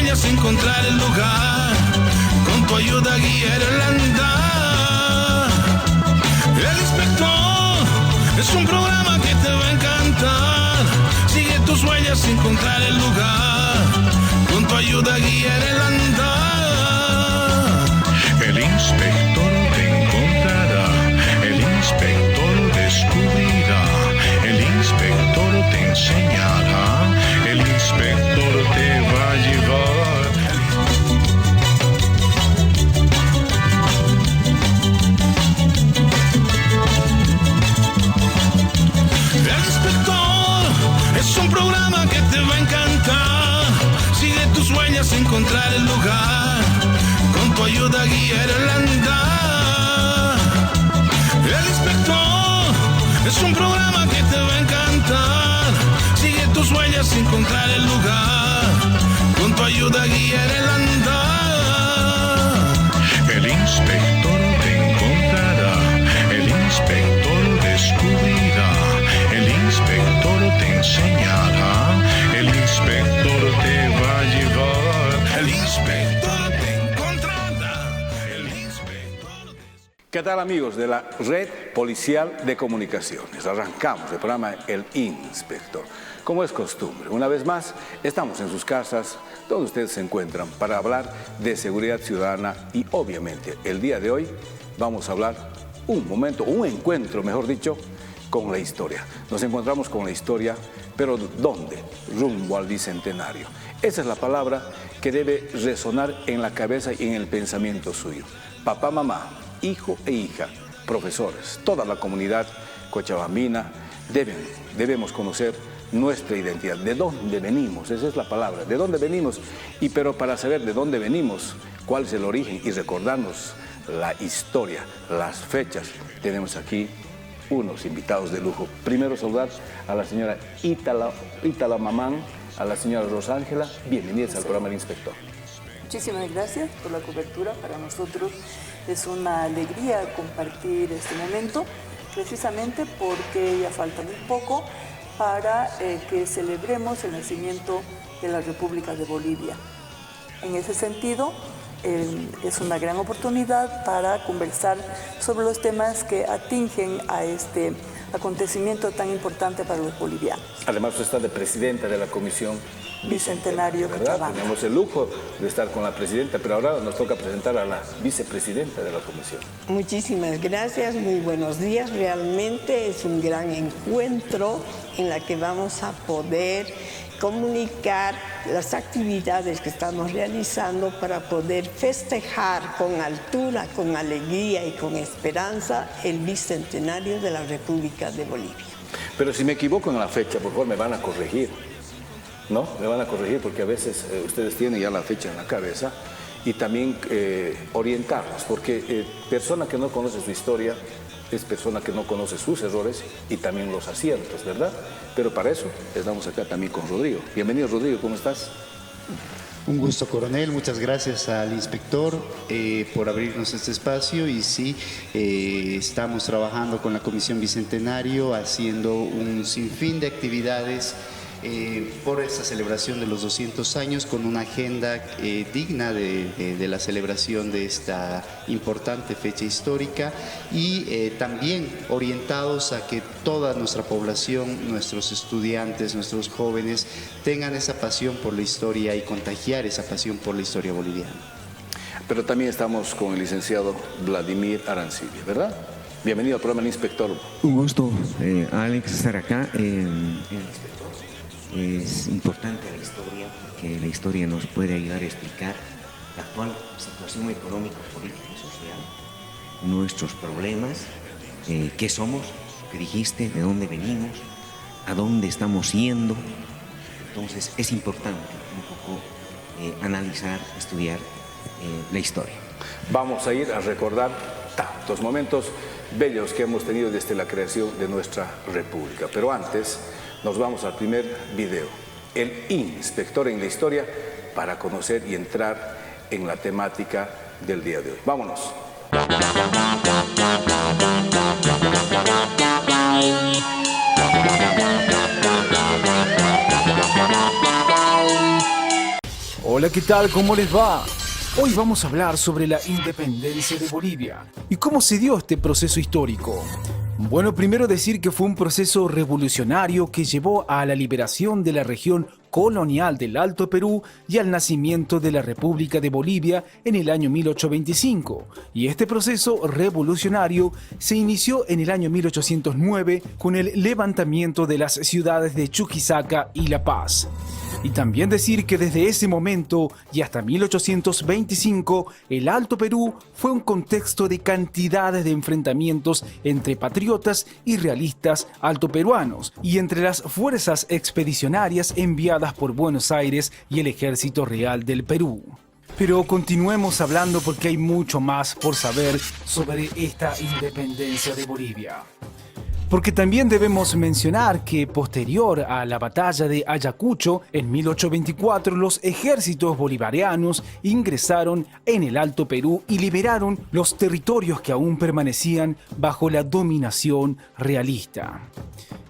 sueñas encontrar el lugar, con tu ayuda guiar el andar. El Inspector es un programa que te va a encantar. Sigue tus huellas encontrar el lugar, con tu ayuda guiar el andar. El inspector te encontrará, el inspector descubrirá, el inspector te enseñará, el inspector te va a llevar. El Inspector es un programa que te va a encantar. Sigue tus huellas encontrar el lugar, con tu ayuda guiar el andar. El Inspector es un programa que te va a encantar. Sigue tus huellas encontrar el lugar, con tu ayuda guiar el andar. El inspector te encontrará, el inspector descubrirá, el inspector te enseñará, el inspector te va a llevar. El Inspector te encontrará, el Inspector te... ¿Qué tal, amigos de la Red Policial de Comunicaciones? Arrancamos el programa El Inspector. Como es costumbre, una vez más, estamos en sus casas, donde ustedes se encuentran, para hablar de seguridad ciudadana y, obviamente, el día de hoy vamos a hablar un encuentro, mejor dicho, con la historia. Nos encontramos con la historia, pero ¿dónde? Rumbo al Bicentenario. Esa es la palabra que debe resonar en la cabeza y en el pensamiento suyo. Papá, mamá, hijo e hija, profesores, toda la comunidad cochabambina debemos conocer nuestra identidad, de dónde venimos, esa es la palabra, de dónde venimos, pero para saber de dónde venimos, cuál es el origen y recordarnos la historia, las fechas, tenemos aquí unos invitados de lujo. Primero saludar a la señora Ítala Mamán, a la señora Rosángela, bienvenidas al programa del Inspector. Muchísimas gracias por la cobertura. Para nosotros es una alegría compartir este momento, precisamente porque ya falta muy poco para que celebremos el nacimiento de la República de Bolivia. En ese sentido, es una gran oportunidad para conversar sobre los temas que atingen a este acontecimiento tan importante para los bolivianos. Además, usted está de presidenta de la Comisión Bicentenario ¿verdad? Cochabamba. Tenemos el lujo de estar con la presidenta, pero ahora nos toca presentar a la vicepresidenta de la comisión. Muchísimas gracias, muy buenos días. Realmente es un gran encuentro en la que vamos a poder comunicar las actividades que estamos realizando para poder festejar con altura, con alegría y con esperanza el Bicentenario de la República de Bolivia. Pero si me equivoco en la fecha, por favor, me van a corregir, ¿no? Me van a corregir porque a veces ustedes tienen ya la fecha en la cabeza y también orientarnos, porque persona que no conoce su historia es persona que no conoce sus errores y también los aciertos, ¿verdad? Pero para eso estamos acá también con Rodrigo. Bienvenido, Rodrigo, ¿cómo estás? Un gusto, coronel. Muchas gracias al inspector por abrirnos este espacio. Y sí, estamos trabajando con la Comisión Bicentenario, haciendo un sinfín de actividades por esta celebración de los 200 años, con una agenda digna de la celebración de esta importante fecha histórica y también orientados a que toda nuestra población, nuestros estudiantes, nuestros jóvenes tengan esa pasión por la historia y contagiar esa pasión por la historia boliviana. Pero también estamos con el licenciado Vladimir Arancibia, ¿verdad? Bienvenido al programa del Inspector. Un gusto, Alex, estar acá. Es importante la historia, porque la historia nos puede ayudar a explicar la actual situación económica, política y social, nuestros problemas, qué somos, qué dijiste, de dónde venimos, a dónde estamos yendo. Entonces es importante un poco analizar, estudiar la historia. Vamos a ir a recordar tantos momentos bellos que hemos tenido desde la creación de nuestra república. Pero antes nos vamos al primer video, el Inspector en la historia, para conocer y entrar en la temática del día de hoy. Vámonos. Hola, ¿qué tal? ¿Cómo les va? Hoy vamos a hablar sobre la independencia de Bolivia y cómo se dio este proceso histórico. Bueno, primero decir que fue un proceso revolucionario que llevó a la liberación de la región colonial del Alto Perú y al nacimiento de la República de Bolivia en el año 1825. Y este proceso revolucionario se inició en el año 1809 con el levantamiento de las ciudades de Chuquisaca y La Paz. Y también decir que desde ese momento y hasta 1825, el Alto Perú fue un contexto de cantidades de enfrentamientos entre patriotas y realistas altoperuanos y entre las fuerzas expedicionarias enviadas por Buenos Aires y el Ejército Real del Perú. Pero continuemos hablando porque hay mucho más por saber sobre esta independencia de Bolivia. Porque también debemos mencionar que posterior a la batalla de Ayacucho, en 1824, los ejércitos bolivarianos ingresaron en el Alto Perú y liberaron los territorios que aún permanecían bajo la dominación realista.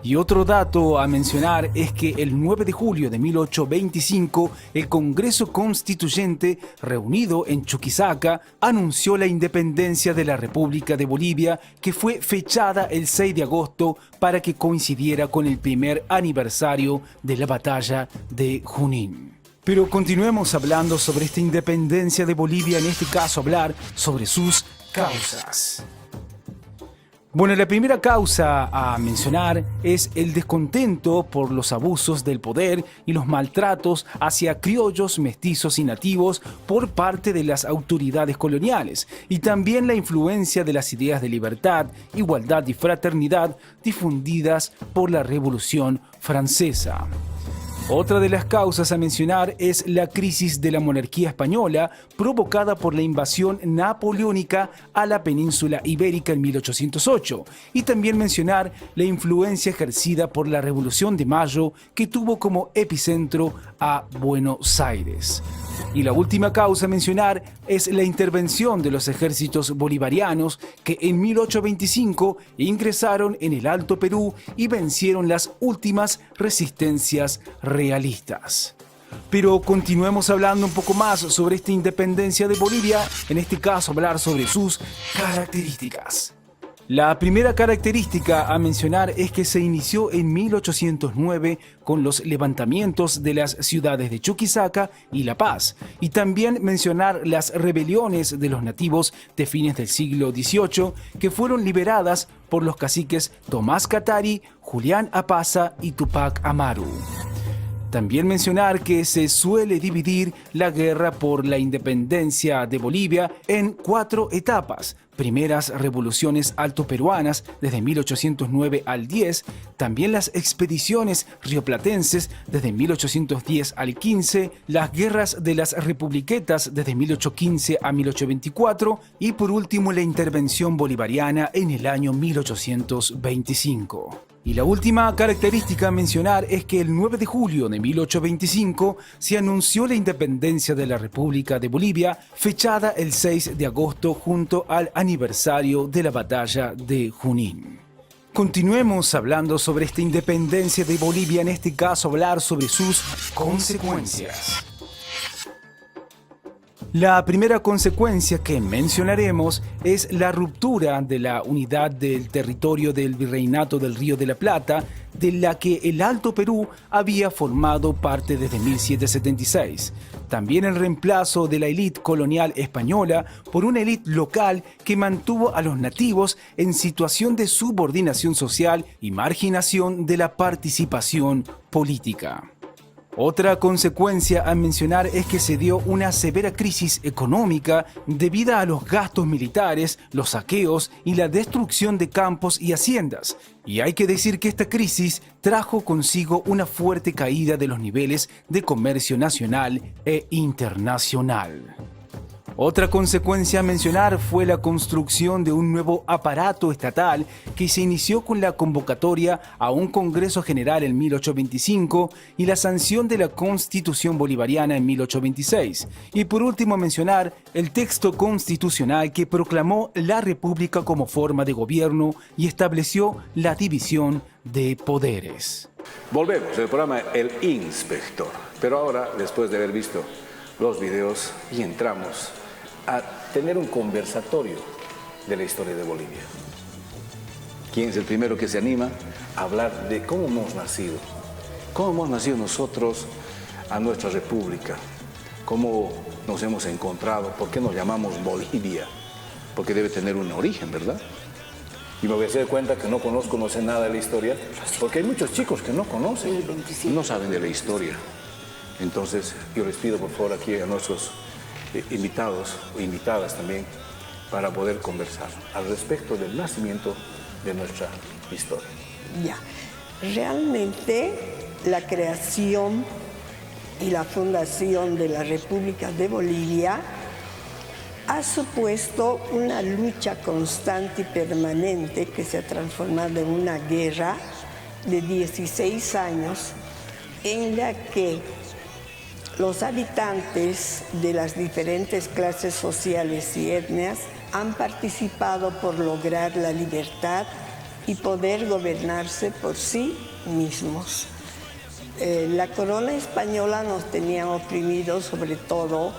Y otro dato a mencionar es que el 9 de julio de 1825, el Congreso Constituyente, reunido en Chuquisaca, anunció la independencia de la República de Bolivia, que fue fechada el 6 de agosto para que coincidiera con el primer aniversario de la batalla de Junín. Pero continuemos hablando sobre esta independencia de Bolivia, en este caso hablar sobre sus causas. Bueno, la primera causa a mencionar es el descontento por los abusos del poder y los maltratos hacia criollos, mestizos y nativos por parte de las autoridades coloniales, y también la influencia de las ideas de libertad, igualdad y fraternidad difundidas por la Revolución Francesa. Otra de las causas a mencionar es la crisis de la monarquía española provocada por la invasión napoleónica a la península ibérica en 1808, y también mencionar la influencia ejercida por la Revolución de Mayo, que tuvo como epicentro a Buenos Aires. Y la última causa a mencionar es la intervención de los ejércitos bolivarianos que en 1825 ingresaron en el Alto Perú y vencieron las últimas resistencias realistas. Pero continuemos hablando un poco más sobre esta independencia de Bolivia, en este caso hablar sobre sus características. La primera característica a mencionar es que se inició en 1809 con los levantamientos de las ciudades de Chuquisaca y La Paz, y también mencionar las rebeliones de los nativos de fines del siglo XVIII que fueron liberadas por los caciques Tomás Catari, Julián Apaza y Tupac Amaru. También mencionar que se suele dividir la guerra por la independencia de Bolivia en 4 etapas. Primeras revoluciones altoperuanas desde 1809 al 10, también las expediciones rioplatenses desde 1810 al 15, las guerras de las republiquetas desde 1815 a 1824 y por último la intervención bolivariana en el año 1825. Y la última característica a mencionar es que el 9 de julio de 1825 se anunció la independencia de la República de Bolivia, fechada el 6 de agosto junto al aniversario de la batalla de Junín. Continuemos hablando sobre esta independencia de Bolivia, en este caso hablar sobre sus consecuencias. La primera consecuencia que mencionaremos es la ruptura de la unidad del territorio del Virreinato del Río de la Plata, de la que el Alto Perú había formado parte desde 1776. También el reemplazo de la élite colonial española por una élite local que mantuvo a los nativos en situación de subordinación social y marginación de la participación política. Otra consecuencia a mencionar es que se dio una severa crisis económica debido a los gastos militares, los saqueos y la destrucción de campos y haciendas. Y hay que decir que esta crisis trajo consigo una fuerte caída de los niveles de comercio nacional e internacional. Otra consecuencia a mencionar fue la construcción de un nuevo aparato estatal que se inició con la convocatoria a un Congreso General en 1825 y la sanción de la Constitución Bolivariana en 1826. Y por último mencionar el texto constitucional que proclamó la República como forma de gobierno y estableció la división de poderes. Volvemos al programa El Inspector, pero ahora, después de haber visto los videos y entramos a tener un conversatorio de la historia de Bolivia. ¿Quién es el primero que se anima a hablar de cómo hemos nacido? ¿Cómo hemos nacido nosotros a nuestra república? ¿Cómo nos hemos encontrado? ¿Por qué nos llamamos Bolivia? Porque debe tener un origen, ¿verdad? Y me voy a hacer cuenta que no sé nada de la historia, porque hay muchos chicos que no conocen, no saben de la historia. Entonces, yo les pido por favor aquí a nuestros invitados o invitadas también, para poder conversar al respecto del nacimiento de nuestra historia. Ya, realmente la creación y la fundación de la República de Bolivia ha supuesto una lucha constante y permanente que se ha transformado en una guerra de 16 años en la que los habitantes de las diferentes clases sociales y etnias han participado por lograr la libertad y poder gobernarse por sí mismos. La corona española nos tenía oprimidos, sobre todo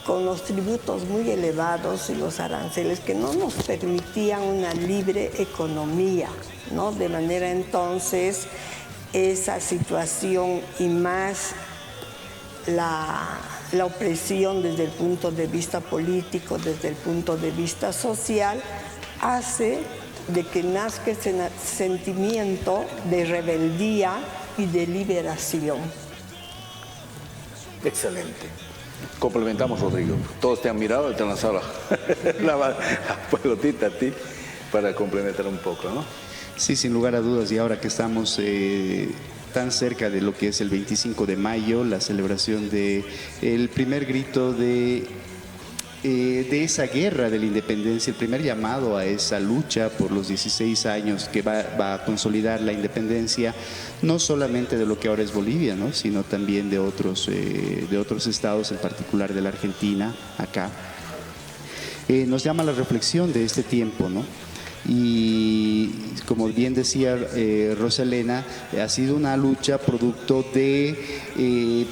con los tributos muy elevados y los aranceles que no nos permitían una libre economía, ¿no? De manera entonces esa situación y más la opresión desde el punto de vista político, desde el punto de vista social, hace de que nazca ese sentimiento de rebeldía y de liberación. Excelente. Complementamos, Rodrigo. Todos te han mirado y te han lanzado la pelotita a ti para complementar un poco, ¿no? Sí, sin lugar a dudas, y ahora que estamos tan cerca de lo que es el 25 de mayo, la celebración del primer grito de esa guerra de la independencia, el primer llamado a esa lucha por los 16 años que va a consolidar la independencia, no solamente de lo que ahora es Bolivia, ¿no? Sino también de otros estados, en particular de la Argentina, acá. Nos llama la reflexión de este tiempo, ¿no? Y como bien decía Rosalena, ha sido una lucha producto de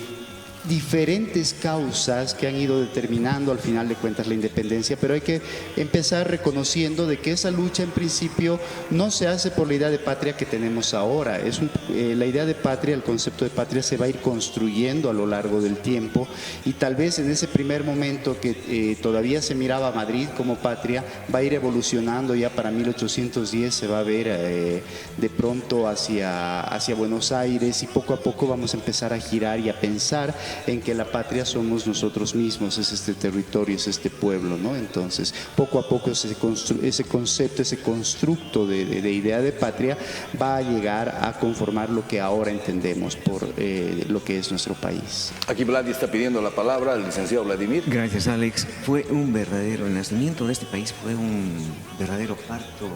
diferentes causas que han ido determinando al final de cuentas la independencia, pero hay que empezar reconociendo de que esa lucha en principio no se hace por la idea de patria que tenemos ahora. La idea de patria, el concepto de patria se va a ir construyendo a lo largo del tiempo, y tal vez en ese primer momento que todavía se miraba a Madrid como patria, va a ir evolucionando. Ya para 1810 se va a ver de pronto hacia Buenos Aires, y poco a poco vamos a empezar a girar y a pensar en que la patria somos nosotros mismos, es este territorio, es este pueblo, ¿no? Entonces, poco a poco ese concepto, ese constructo de idea de patria va a llegar a conformar lo que ahora entendemos por lo que es nuestro país. Aquí Vladi está pidiendo la palabra, el licenciado Vladimir. Gracias, Alex. El nacimiento de este país fue un verdadero parto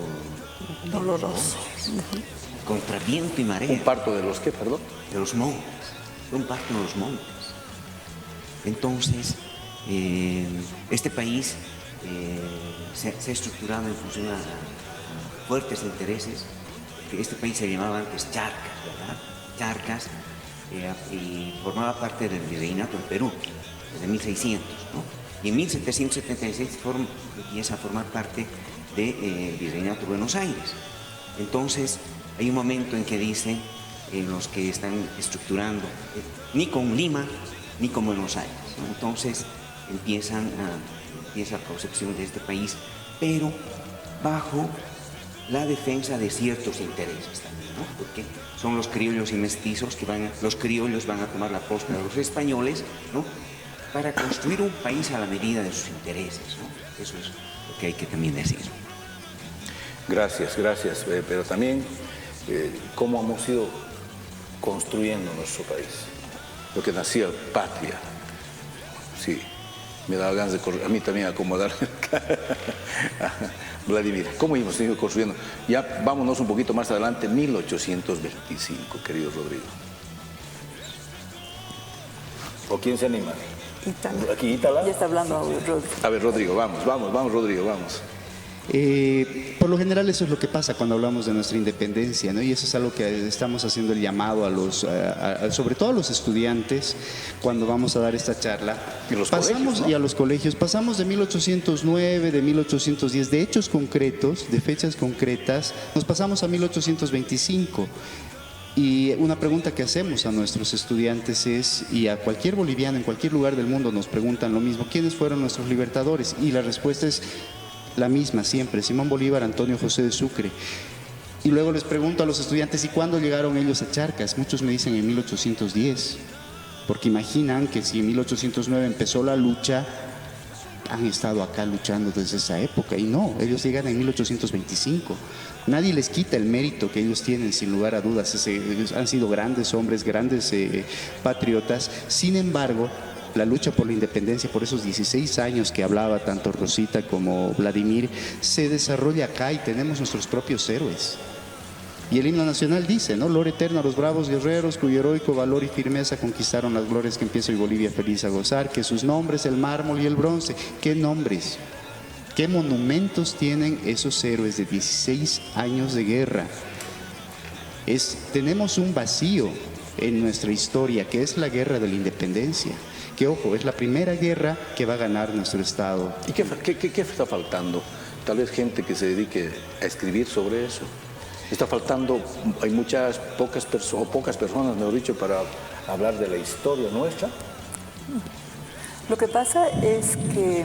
Doloroso. contra viento y marea. ¿Un parto de los qué, perdón? De los montes. Fue un parto de los montes. Entonces, este país se ha estructurado en función a fuertes intereses. Este país se llamaba antes Charcas, ¿verdad? Charcas, y formaba parte del virreinato en Perú, desde 1600, ¿no? Y en 1776 empieza a formar parte del virreinato de Buenos Aires. Entonces, hay un momento en que dicen los que están estructurando, ni con Lima, ni con Buenos Aires, ¿no? Entonces empieza la concepción de este país, pero bajo la defensa de ciertos intereses también, ¿no? Porque son los criollos y mestizos los criollos van a tomar la posta de los españoles, ¿no? Para construir un país a la medida de sus intereses, ¿no? Eso es lo que hay que también decir. Gracias, pero también cómo hemos ido construyendo nuestro país. Lo que nacía patria. Sí, me da ganas de correr, a mí también acomodar. Vladimir, ¿cómo hemos ido construyendo? Ya vámonos un poquito más adelante, 1825, querido Rodrigo. ¿O quién se anima? Ítala. Aquí Ítala. Ya está hablando Rodrigo. A ver, Rodrigo, vamos, Rodrigo, vamos. Por lo general eso es lo que pasa cuando hablamos de nuestra independencia, ¿no? Y eso es algo que estamos haciendo el llamado a los, sobre todo a los estudiantes cuando vamos a dar esta charla. Y los colegios, ¿no? Y a los colegios. Pasamos de 1809, de 1810, de hechos concretos, de fechas concretas, nos pasamos a 1825. Y una pregunta que hacemos a nuestros estudiantes es, y a cualquier boliviano en cualquier lugar del mundo nos preguntan lo mismo, ¿quiénes fueron nuestros libertadores? Y la respuesta es la misma siempre, Simón Bolívar, Antonio José de Sucre. Y luego les pregunto a los estudiantes, ¿y cuándo llegaron ellos a Charcas? Muchos me dicen en 1810, porque imaginan que si en 1809 empezó la lucha, han estado acá luchando desde esa época, y no, ellos llegan en 1825. Nadie les quita el mérito que ellos tienen, sin lugar a dudas. Han sido grandes hombres, grandes patriotas. Sin embargo, la lucha por la independencia, por esos 16 años que hablaba tanto Rosita como Vladimir, se desarrolla acá y tenemos nuestros propios héroes. Y el himno nacional dice, ¿no? Gloria eterna a los bravos guerreros, cuyo heroico valor y firmeza conquistaron las glorias que empieza hoy Bolivia feliz a gozar, que sus nombres, el mármol y el bronce. ¿Qué nombres? ¿Qué monumentos tienen esos héroes de 16 años de guerra? Tenemos un vacío en nuestra historia, que es la guerra de la independencia. Que, ojo, es la primera guerra que va a ganar nuestro Estado. ¿Y qué está faltando? Tal vez gente que se dedique a escribir sobre eso. Está faltando, hay pocas personas, mejor dicho, para hablar de la historia nuestra. Lo que pasa es que,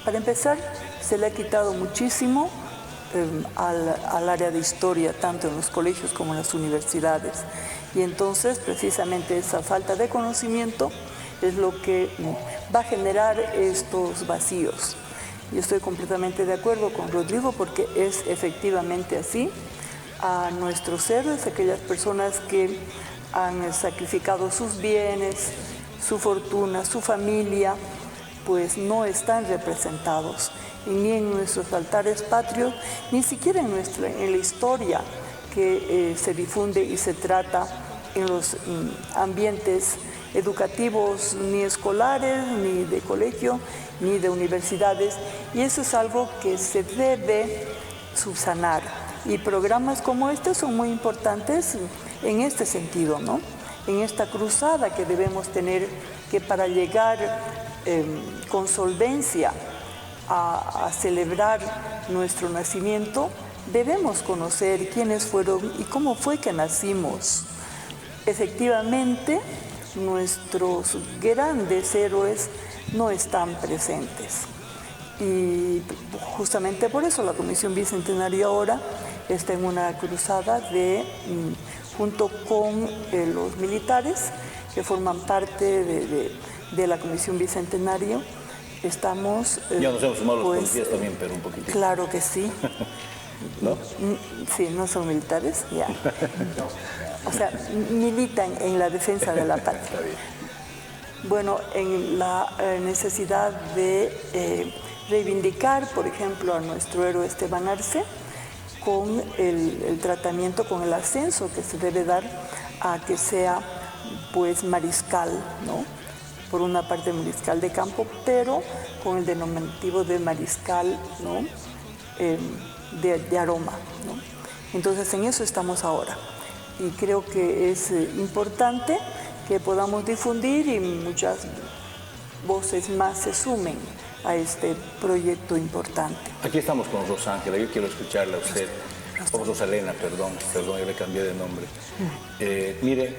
para empezar, se le ha quitado muchísimo al área de historia, tanto en los colegios como en las universidades. Y entonces, precisamente esa falta de conocimiento es lo que va a generar estos vacíos. Yo estoy completamente de acuerdo con Rodrigo porque es efectivamente así. A nuestros héroes, aquellas personas que han sacrificado sus bienes, su fortuna, su familia, pues no están representados ni en nuestros altares patrios, ni siquiera en la historia que se difunde y se trata en los ambientes educativos, ni escolares, ni de colegio, ni de universidades, y eso es algo que se debe subsanar. Y programas como este son muy importantes en este sentido, ¿no? En esta cruzada que debemos tener, que para llegar con solvencia a celebrar nuestro nacimiento, debemos conocer quiénes fueron y cómo fue que nacimos. Efectivamente, nuestros grandes héroes no están presentes. Y justamente por eso la Comisión Bicentenario ahora está en una cruzada junto con los militares que forman parte de la Comisión Bicentenario. Estamos... Ya nos hemos sumado los policías también, pero un poquitito. Claro que sí. ¿No? Sí, no son militares, ya. O sea, militan en la defensa de la patria. Está bien. Bueno, en la necesidad de reivindicar, por ejemplo, a nuestro héroe Esteban Arce, con el tratamiento, con el ascenso que se debe dar a que sea, pues, mariscal, ¿no? Por una parte mariscal de campo, pero con el denominativo de mariscal, ¿no? De aroma, ¿no? Entonces, en eso estamos ahora. Y creo que es importante que podamos difundir y muchas voces más se sumen a este proyecto importante. Aquí estamos con Rosángela, yo quiero escucharla a usted. O Rosalena, perdón, yo le cambié de nombre. Mire,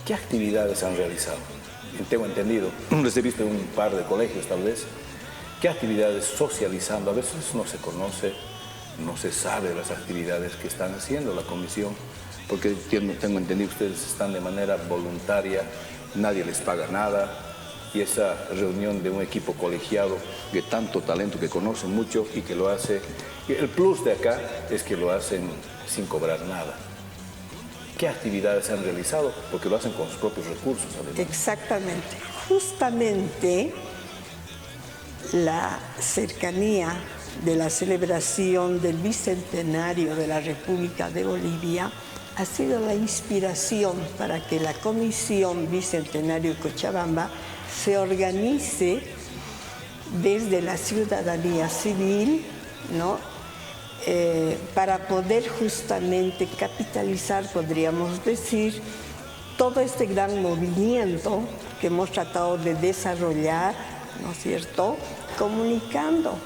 ¿qué actividades han realizado? Tengo entendido, les he visto en un par de colegios tal vez. ¿Qué actividades socializando? A veces no se conoce, no se sabe de las actividades que están haciendo la comisión, porque tengo entendido que ustedes están de manera voluntaria, nadie les paga nada, y esa reunión de un equipo colegiado de tanto talento que conocen mucho y que lo hace, el plus de acá es que lo hacen sin cobrar nada. ¿Qué actividades han realizado? Porque lo hacen con sus propios recursos, además. Exactamente. Justamente la cercanía de la celebración del Bicentenario de la República de Bolivia ha sido la inspiración para que la Comisión Bicentenario Cochabamba se organice desde la ciudadanía civil, ¿no? Para poder justamente capitalizar, podríamos decir, todo este gran movimiento que hemos tratado de desarrollar, ¿no es cierto?, comunicando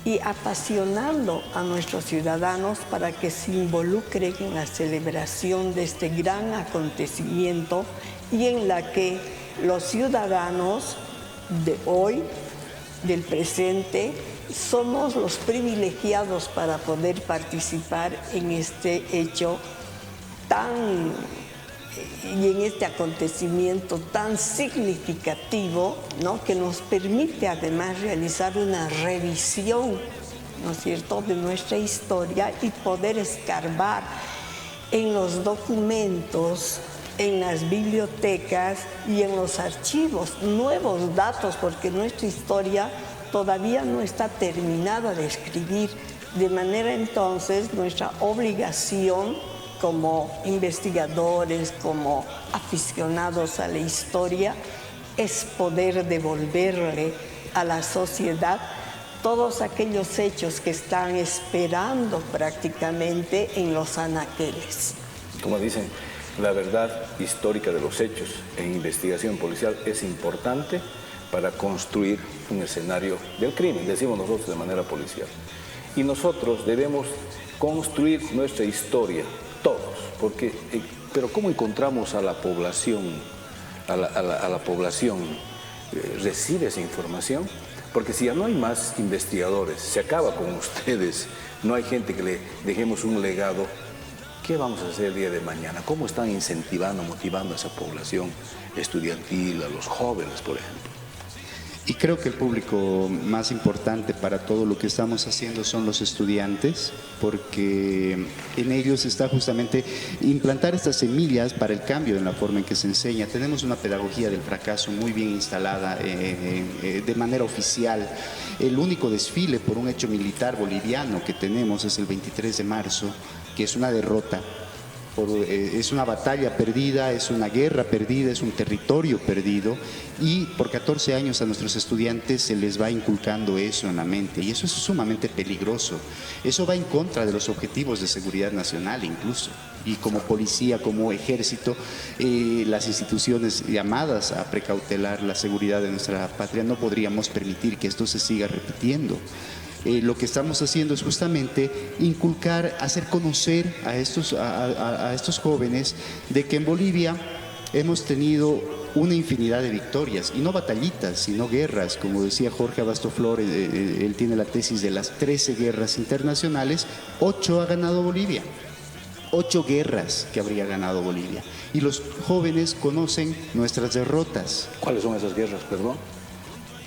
y apasionando a nuestros ciudadanos para que se involucren en la celebración de este gran acontecimiento y en la que los ciudadanos de hoy, del presente, somos los privilegiados para poder participar en este hecho y en este acontecimiento tan significativo, ¿no?, que nos permite además realizar una revisión, ¿no es cierto?, de nuestra historia y poder escarbar en los documentos, en las bibliotecas y en los archivos nuevos datos, porque nuestra historia todavía no está terminada de escribir. De manera entonces nuestra obligación como investigadores, como aficionados a la historia, es poder devolverle a la sociedad todos aquellos hechos que están esperando prácticamente en los anaqueles. Como dicen, la verdad histórica de los hechos en investigación policial es importante para construir un escenario del crimen, decimos nosotros de manera policial. Y nosotros debemos construir nuestra historia, todos, porque, pero ¿cómo encontramos a la población, a la población recibe esa información? Porque si ya no hay más investigadores, se acaba con ustedes, no hay gente que le dejemos un legado, ¿qué vamos a hacer el día de mañana? ¿Cómo están incentivando, motivando a esa población estudiantil, a los jóvenes, por ejemplo? Y creo que el público más importante para todo lo que estamos haciendo son los estudiantes, porque en ellos está justamente implantar estas semillas para el cambio en la forma en que se enseña. Tenemos una pedagogía del fracaso muy bien instalada de manera oficial. El único desfile por un hecho militar boliviano que tenemos es el 23 de marzo, que es una derrota. Es una batalla perdida, es una guerra perdida, es un territorio perdido, y por 14 años a nuestros estudiantes se les va inculcando eso en la mente, y eso es sumamente peligroso. Eso va en contra de los objetivos de seguridad nacional incluso, y como policía, como ejército, las instituciones llamadas a precautelar la seguridad de nuestra patria, no podríamos permitir que esto se siga repitiendo. Lo que estamos haciendo es justamente inculcar, hacer conocer a estos jóvenes de que en Bolivia hemos tenido una infinidad de victorias, y no batallitas, sino guerras. Como decía Jorge Abastoflor, él tiene la tesis de las 13 guerras internacionales, 8 ha ganado Bolivia. 8 guerras que habría ganado Bolivia. Y los jóvenes conocen nuestras derrotas. ¿Cuáles son esas guerras, perdón?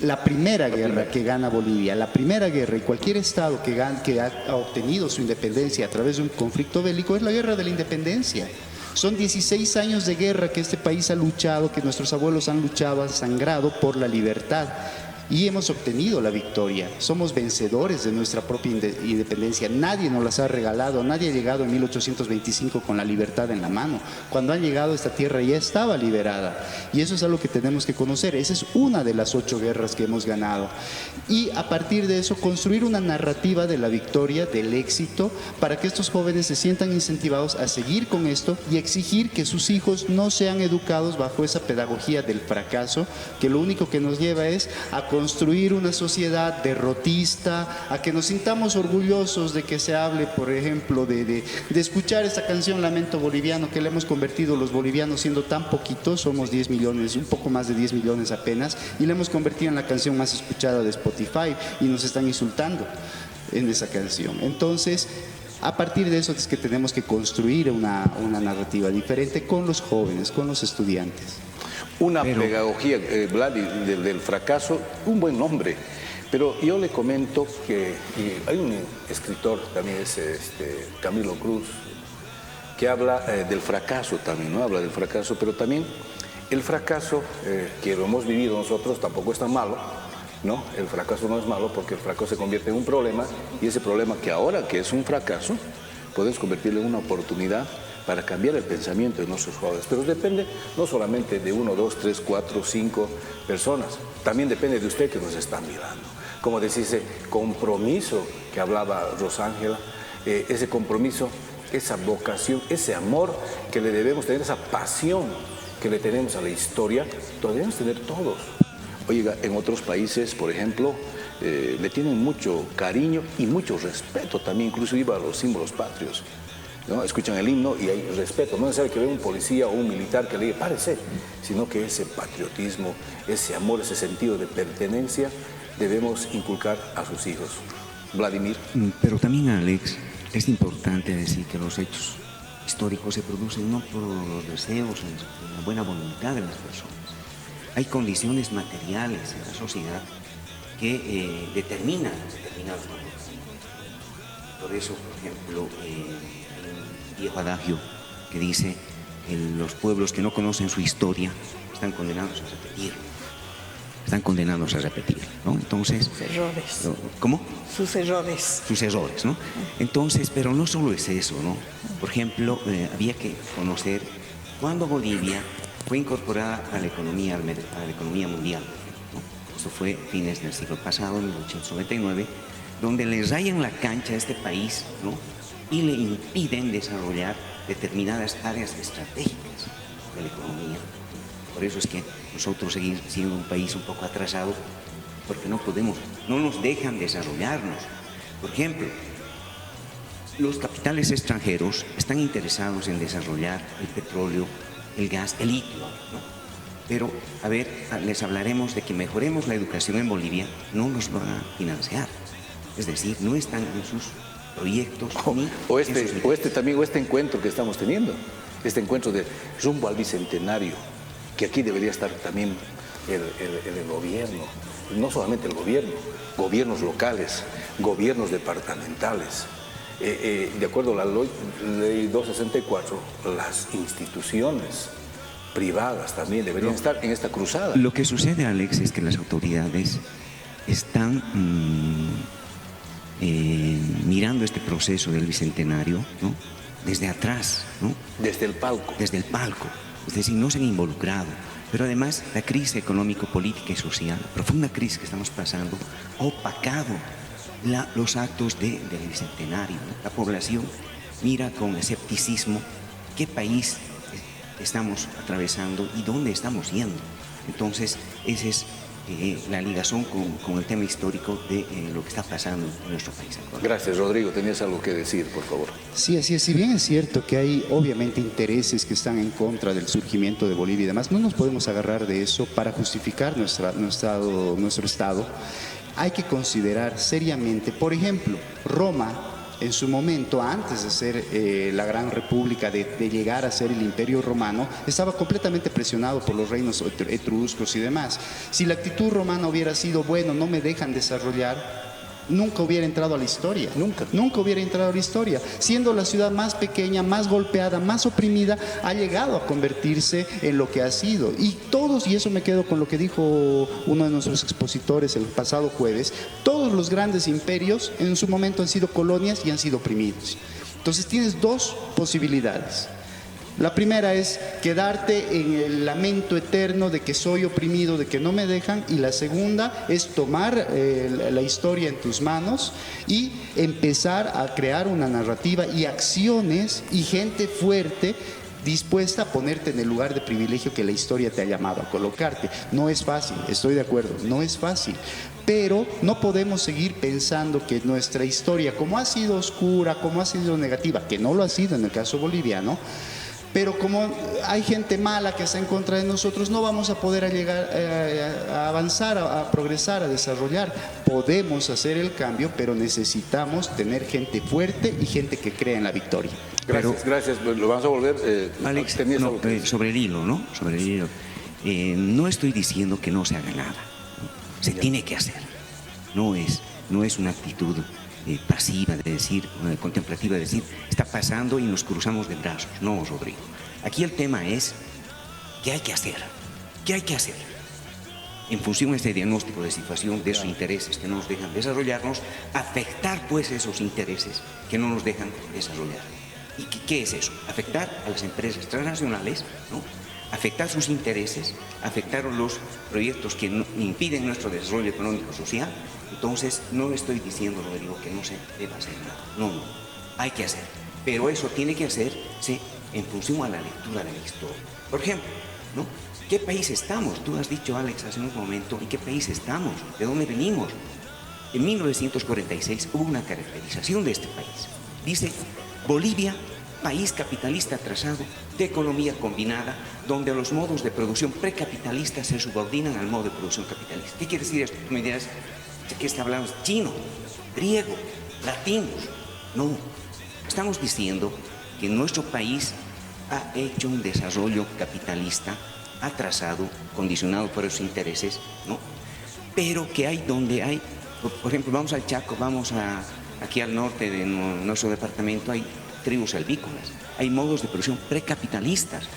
La primera guerra que gana Bolivia, la primera guerra, y cualquier estado que ha obtenido su independencia a través de un conflicto bélico, es la guerra de la independencia. Son 16 años de guerra que este país ha luchado, que nuestros abuelos han luchado, han sangrado por la libertad. Y hemos obtenido la victoria. Somos vencedores de nuestra propia independencia. Nadie nos las ha regalado. Nadie ha llegado en 1825 con la libertad en la mano. Cuando han llegado a esta tierra ya estaba liberada. Y eso es algo que tenemos que conocer. Esa es una de las 8 guerras que hemos ganado. Y a partir de eso construir una narrativa de la victoria, del éxito, para que estos jóvenes se sientan incentivados a seguir con esto y exigir que sus hijos no sean educados bajo esa pedagogía del fracaso, que lo único que nos lleva es a construir una sociedad derrotista, a que nos sintamos orgullosos de que se hable, por ejemplo, de escuchar esta canción Lamento Boliviano, que le hemos convertido los bolivianos, siendo tan poquitos, somos 10 millones, un poco más de 10 millones apenas, y la hemos convertido en la canción más escuchada de Spotify, y nos están insultando en esa canción. Entonces, a partir de eso es que tenemos que construir una narrativa diferente con los jóvenes, con los estudiantes. Una pedagogía, Vladi, del fracaso, un buen nombre. Pero yo le comento que hay un escritor, también es Camilo Cruz, que habla del fracaso también, ¿no? Habla del fracaso, pero también el fracaso que lo hemos vivido nosotros tampoco es tan malo, ¿no? El fracaso no es malo porque el fracaso se convierte en un problema, y ese problema que ahora que es un fracaso, puedes convertirlo en una oportunidad para cambiar el pensamiento de nuestros jugadores. Pero depende no solamente de 1, 2, 3, 4, 5 personas, también depende de usted que nos está mirando. Como decía ese compromiso que hablaba Rosángela, ese compromiso, esa vocación, ese amor que le debemos tener, esa pasión que le tenemos a la historia, lo debemos tener todos. Oiga, en otros países, por ejemplo, le tienen mucho cariño y mucho respeto también, incluso a los símbolos patrios, ¿no? Escuchan el himno y hay respeto, no es necesario que vea un policía o un militar que le diga párese, sino que ese patriotismo, ese amor, ese sentido de pertenencia debemos inculcar a sus hijos. Vladimir. Pero también, Alex, es importante decir que los hechos históricos se producen no por los deseos, la buena voluntad de las personas. Hay condiciones materiales en la sociedad que determinan determinados comportamientos. Por eso, por ejemplo, un viejo adagio que dice que los pueblos que no conocen su historia están condenados a repetirlo. Están condenados a repetir, ¿no? Entonces, sus errores. ¿Cómo? Sus errores. Sus errores, ¿no? Entonces, pero no solo es eso, ¿no? Por ejemplo, había que conocer cuándo Bolivia fue incorporada a la economía mundial, ¿no? Esto fue fines del siglo pasado, en 1899, donde le rayan la cancha a este país, ¿no? Y le impiden desarrollar determinadas áreas estratégicas de la economía. Por eso es que nosotros seguimos siendo un país un poco atrasado, porque no nos dejan desarrollarnos. Por ejemplo, los capitales extranjeros están interesados en desarrollar el petróleo, el gas, el litio, ¿no? Pero, a ver, les hablaremos de que mejoremos la educación en Bolivia, no nos van a financiar. Es decir, no están en sus proyectos. O este encuentro que estamos teniendo, este encuentro de rumbo al bicentenario, que aquí debería estar también el gobierno, no solamente el gobierno, gobiernos locales, gobiernos departamentales. De acuerdo a la ley 264, las instituciones privadas también deberían estar en esta cruzada. Lo que sucede, Alex, es que las autoridades están mirando este proceso del bicentenario, ¿no? Desde atrás, ¿no? Desde el palco. Desde el palco. Es decir, no se han involucrado. Pero además, la crisis económico, política y social, profunda crisis que estamos pasando, ha opacado los actos del bicentenario, ¿no? La población mira con escepticismo qué país estamos atravesando y dónde estamos yendo. Entonces, esa es la ligación con el tema histórico de lo que está pasando en nuestro país. Gracias, Rodrigo. Tenías algo que decir, por favor. Sí, así es. Si bien es cierto que hay obviamente intereses que están en contra del surgimiento de Bolivia y demás, no nos podemos agarrar de eso para justificar nuestro estado. Hay que considerar seriamente, por ejemplo, Roma, en su momento, antes de ser la gran república, de llegar a ser el imperio romano, estaba completamente presionado por los reinos etruscos y demás. Si la actitud romana hubiera sido, bueno, no me dejan desarrollar, nunca hubiera entrado a la historia. Nunca hubiera entrado a la historia. Siendo la ciudad más pequeña, más golpeada, más oprimida, ha llegado a convertirse en lo que ha sido. Y todos, y eso me quedo con lo que dijo uno de nuestros expositores el pasado jueves, todos los grandes imperios en su momento han sido colonias y han sido oprimidos. Entonces tienes dos posibilidades. La primera es quedarte en el lamento eterno de que soy oprimido, de que no me dejan, y la segunda es tomar la historia en tus manos y empezar a crear una narrativa y acciones y gente fuerte dispuesta a ponerte en el lugar de privilegio que la historia te ha llamado a colocarte. No es fácil, estoy de acuerdo, no es fácil. Pero no podemos seguir pensando que nuestra historia, como ha sido oscura, como ha sido negativa, que no lo ha sido en el caso boliviano, pero como hay gente mala que está en contra de nosotros, no vamos a poder llegar a avanzar, a progresar, a desarrollar. Podemos hacer el cambio, pero necesitamos tener gente fuerte y gente que crea en la victoria. Gracias. Lo vamos a volver. Alex, sobre el hilo, ¿no? Sobre el hilo. No estoy diciendo que no se haga nada, ¿no? Se tiene que hacer. No es una actitud pasiva, de decir, contemplativa, de decir, está pasando y nos cruzamos de brazos. No, Rodrigo. Aquí el tema es, ¿qué hay que hacer? ¿Qué hay que hacer? En función de este diagnóstico de situación, de esos intereses que no nos dejan desarrollarnos, afectar pues esos intereses que no nos dejan desarrollar. ¿Y qué es eso? Afectar a las empresas transnacionales, ¿no? Afectar sus intereses, afectar los proyectos que impiden nuestro desarrollo económico y social. Entonces, no estoy diciendo, Rodrigo, que no se deba hacer nada. No, hay que hacer. Pero eso tiene que hacerse en función a la lectura de la historia. Por ejemplo, ¿no? ¿Qué país estamos? Tú has dicho, Alex, hace un momento, ¿en qué país estamos? ¿De dónde venimos? En 1946 hubo una caracterización de este país. Dice, Bolivia, país capitalista atrasado, de economía combinada, donde los modos de producción precapitalistas se subordinan al modo de producción capitalista. ¿Qué quiere decir esto? Tú me dirás, ¿de qué está hablando? ¿Chino? ¿Griego? ¿Latinos? No. Estamos diciendo que nuestro país ha hecho un desarrollo capitalista atrasado, condicionado por esos intereses, ¿no? Pero que hay donde hay, por ejemplo, vamos al Chaco, vamos aquí al norte de nuestro departamento, hay tribus albícolas, hay modos de producción precapitalistas,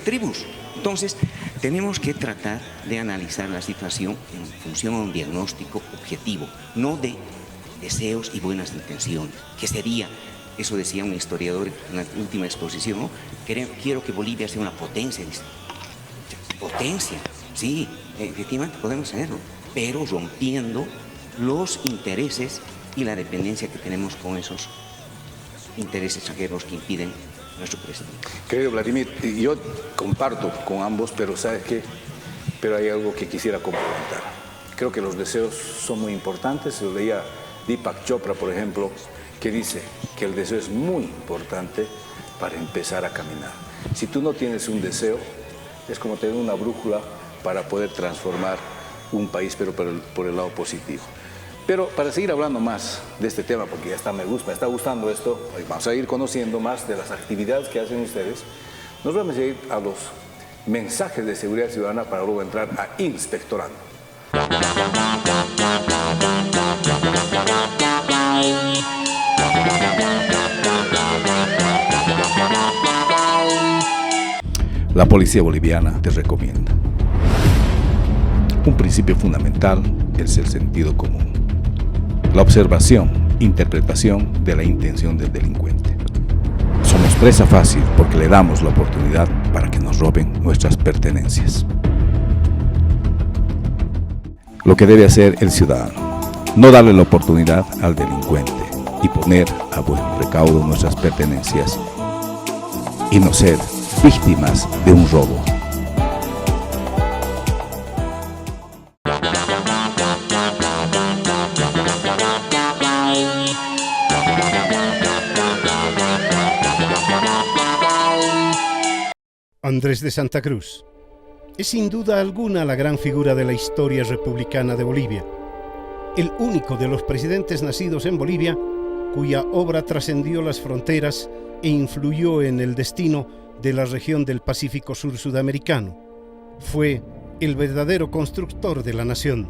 tribus. Entonces, tenemos que tratar de analizar la situación en función a un diagnóstico objetivo, no de deseos y buenas intenciones, que sería, eso decía un historiador en la última exposición, ¿no? Quiero que Bolivia sea una potencia. Potencia, sí, efectivamente podemos hacerlo, pero rompiendo los intereses y la dependencia que tenemos con esos intereses extranjeros que impiden nuestro crecimiento. Querido Vladimir, yo comparto con ambos, pero ¿sabes qué? Pero hay algo que quisiera complementar. Creo que los deseos son muy importantes. Yo leía Deepak Chopra, por ejemplo, que dice que el deseo es muy importante para empezar a caminar. Si tú no tienes un deseo, es como tener una brújula para poder transformar un país, pero por el lado positivo. Pero para seguir hablando más de este tema, porque ya me está gustando esto, vamos a ir conociendo más de las actividades que hacen ustedes. Nos vamos a ir a los mensajes de seguridad ciudadana para luego entrar a Inspectorando. La policía boliviana te recomienda. Un principio fundamental es el sentido común. La observación, interpretación de la intención del delincuente. Somos presa fácil porque le damos la oportunidad para que nos roben nuestras pertenencias. Lo que debe hacer el ciudadano, no darle la oportunidad al delincuente y poner a buen recaudo nuestras pertenencias y no ser víctimas de un robo. Andrés de Santa Cruz es sin duda alguna la gran figura de la historia republicana de Bolivia, el único de los presidentes nacidos en Bolivia cuya obra trascendió las fronteras e influyó en el destino de la región del Pacífico Sur sudamericano. Fue el verdadero constructor de la nación.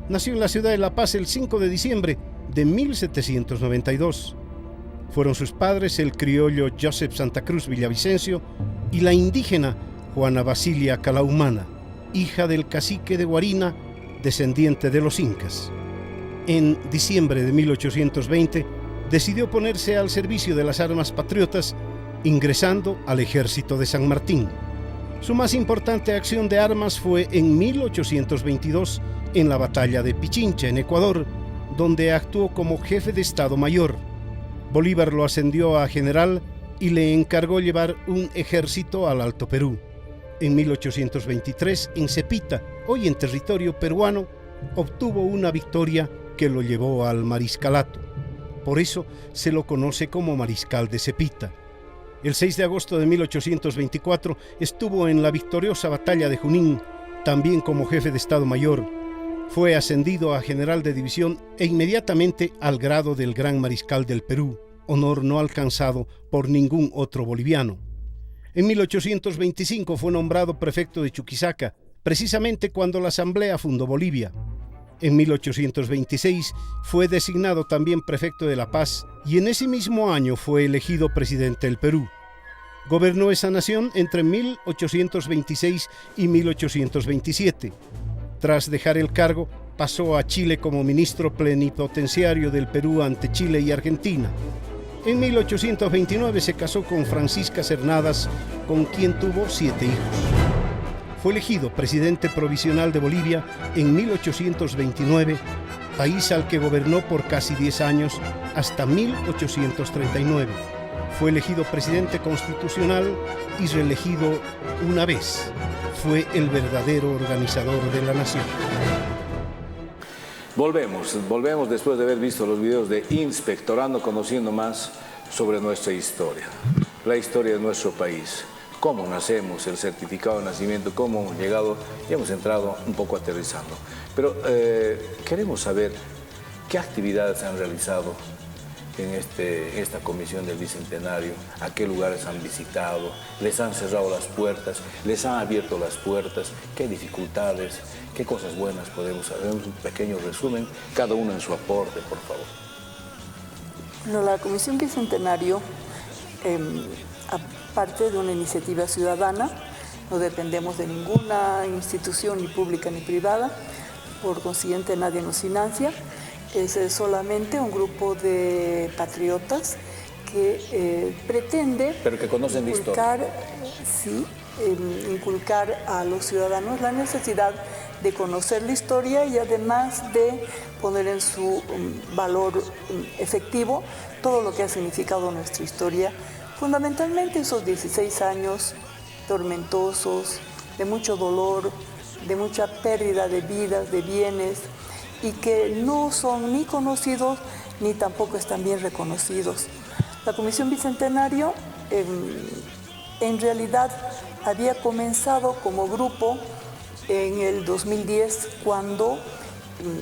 Nació en la ciudad de La Paz el 5 de diciembre de 1792. Fueron sus padres el criollo Joseph Santa Cruz Villavicencio y la indígena Juana Basilia Calaumana, hija del cacique de Guarina, descendiente de los incas. En diciembre de 1820 decidió ponerse al servicio de las armas patriotas, ingresando al ejército de San Martín. Su más importante acción de armas fue en 1822 en la batalla de Pichincha, en Ecuador, donde actuó como jefe de Estado Mayor. Bolívar lo ascendió a general y le encargó llevar un ejército al Alto Perú. En 1823, en Cepita, hoy en territorio peruano, obtuvo una victoria que lo llevó al mariscalato. Por eso se lo conoce como Mariscal de Cepita. El 6 de agosto de 1824 estuvo en la victoriosa batalla de Junín, también como jefe de Estado Mayor. Fue ascendido a general de división e inmediatamente al grado del Gran Mariscal del Perú, honor no alcanzado por ningún otro boliviano. En 1825 fue nombrado prefecto de Chuquisaca, precisamente cuando la Asamblea fundó Bolivia. En 1826 fue designado también prefecto de La Paz y en ese mismo año fue elegido presidente del Perú. Gobernó esa nación entre 1826 y 1827. Tras dejar el cargo, pasó a Chile como ministro plenipotenciario del Perú ante Chile y Argentina. En 1829 se casó con Francisca Cernadas, con quien tuvo 7 hijos. Fue elegido presidente provisional de Bolivia en 1829, país al que gobernó por casi 10 años hasta 1839. Fue elegido presidente constitucional y reelegido una vez. Fue el verdadero organizador de la nación. Volvemos después de haber visto los videos de Inspectorando, conociendo más sobre nuestra historia, la historia de nuestro país, cómo nacemos, el certificado de nacimiento, cómo hemos llegado y hemos entrado un poco aterrizando. Pero queremos saber qué actividades han realizado en esta comisión del Bicentenario, a qué lugares han visitado, les han cerrado las puertas, les han abierto las puertas, qué dificultades, qué cosas buenas podemos saber. Un pequeño resumen, cada uno en su aporte, por favor. Bueno, la Comisión Bicentenario, aparte de una iniciativa ciudadana, no dependemos de ninguna institución, ni pública ni privada, por consiguiente nadie nos financia. Es solamente un grupo de patriotas que pretende pero que conocen inculcar a los ciudadanos la necesidad de conocer la historia y además de poner en su valor efectivo todo lo que ha significado nuestra historia, fundamentalmente esos 16 años tormentosos, de mucho dolor, de mucha pérdida de vidas, de bienes, y que no son ni conocidos ni tampoco están bien reconocidos. La Comisión Bicentenario en realidad había comenzado como grupo en el 2010, cuando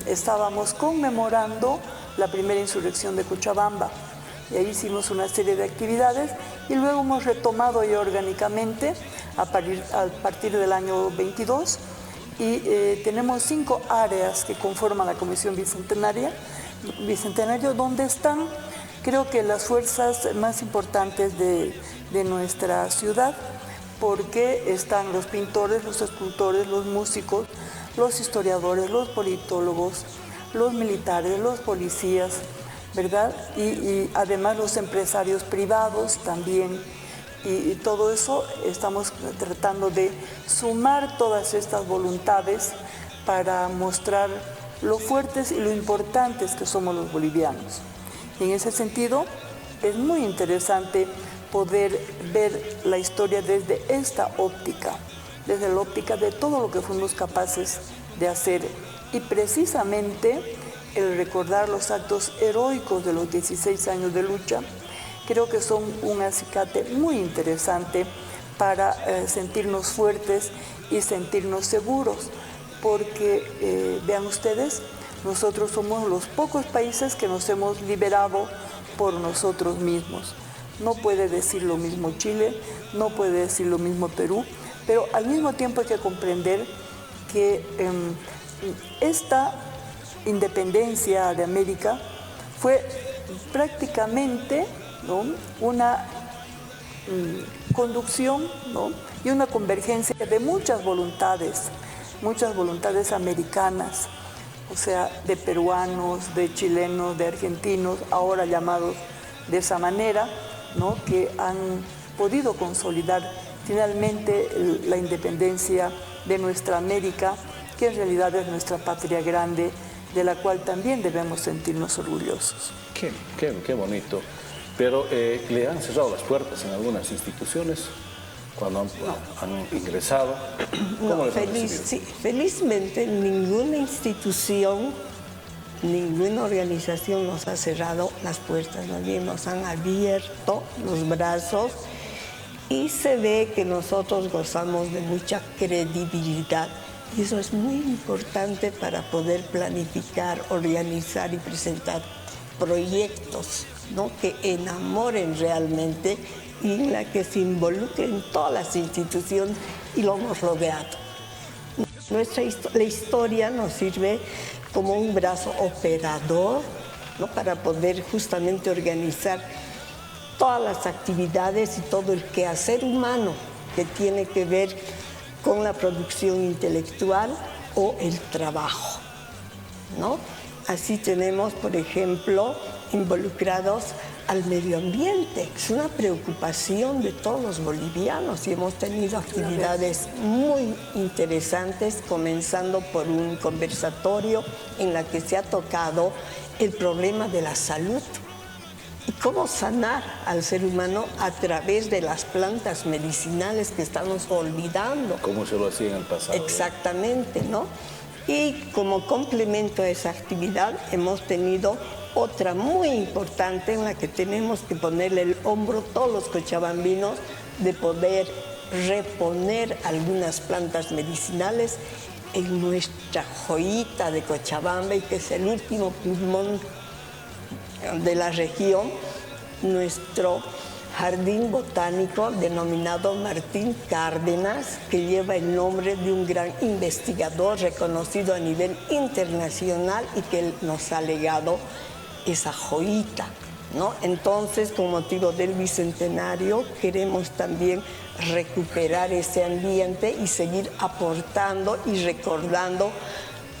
estábamos conmemorando la primera insurrección de Cochabamba. Y ahí hicimos una serie de actividades y luego hemos retomado ya orgánicamente a partir del año 22. Y tenemos 5 áreas que conforman la Comisión Bicentenario, donde están, creo que las fuerzas más importantes de nuestra ciudad, porque están los pintores, los escultores, los músicos, los historiadores, los politólogos, los militares, los policías, ¿verdad? Y además los empresarios privados también. Y todo eso estamos tratando de sumar todas estas voluntades para mostrar lo fuertes y lo importantes que somos los bolivianos. Y en ese sentido, es muy interesante poder ver la historia desde esta óptica, desde la óptica de todo lo que fuimos capaces de hacer. Y precisamente el recordar los actos heroicos de los 16 años de lucha, creo que son un acicate muy interesante para sentirnos fuertes y sentirnos seguros, porque vean ustedes, nosotros somos los pocos países que nos hemos liberado por nosotros mismos. No puede decir lo mismo Chile, no puede decir lo mismo Perú, pero al mismo tiempo hay que comprender que esta independencia de América fue prácticamente, ¿no?, una conducción, ¿no?, y una convergencia de muchas voluntades americanas, o sea, de peruanos, de chilenos, de argentinos, ahora llamados de esa manera, ¿no?, que han podido consolidar finalmente la independencia de nuestra América, que en realidad es nuestra patria grande, de la cual también debemos sentirnos orgullosos. Qué bonito. Pero le han cerrado las puertas en algunas instituciones cuando han ingresado. ¿Cómo les han recibido? Sí, felizmente ninguna institución, ninguna organización nos ha cerrado las puertas, más bien nos han abierto los brazos y se ve que nosotros gozamos de mucha credibilidad. Y eso es muy importante para poder planificar, organizar y presentar proyectos, ¿no?, que enamoren realmente y en la que se involucren todas las instituciones, y lo hemos logrado. La historia nos sirve como un brazo operador, ¿no?, para poder justamente organizar todas las actividades y todo el quehacer humano que tiene que ver con la producción intelectual o el trabajo, ¿no? Así tenemos, por ejemplo, involucrados a al medio ambiente. Es una preocupación de todos los bolivianos y hemos tenido actividades muy interesantes, comenzando por un conversatorio en la que se ha tocado el problema de la salud y cómo sanar al ser humano a través de las plantas medicinales que estamos olvidando. Como se lo hacía en el pasado. Exactamente, ¿no? Y como complemento a esa actividad hemos tenido otra muy importante en la que tenemos que ponerle el hombro todos los cochabambinos de poder reponer algunas plantas medicinales en nuestra joyita de Cochabamba y que es el último pulmón de la región, nuestro jardín botánico denominado Martín Cárdenas, que lleva el nombre de un gran investigador reconocido a nivel internacional y que él nos ha legado esa joyita, ¿no? Entonces, con motivo del Bicentenario, queremos también recuperar ese ambiente y seguir aportando y recordando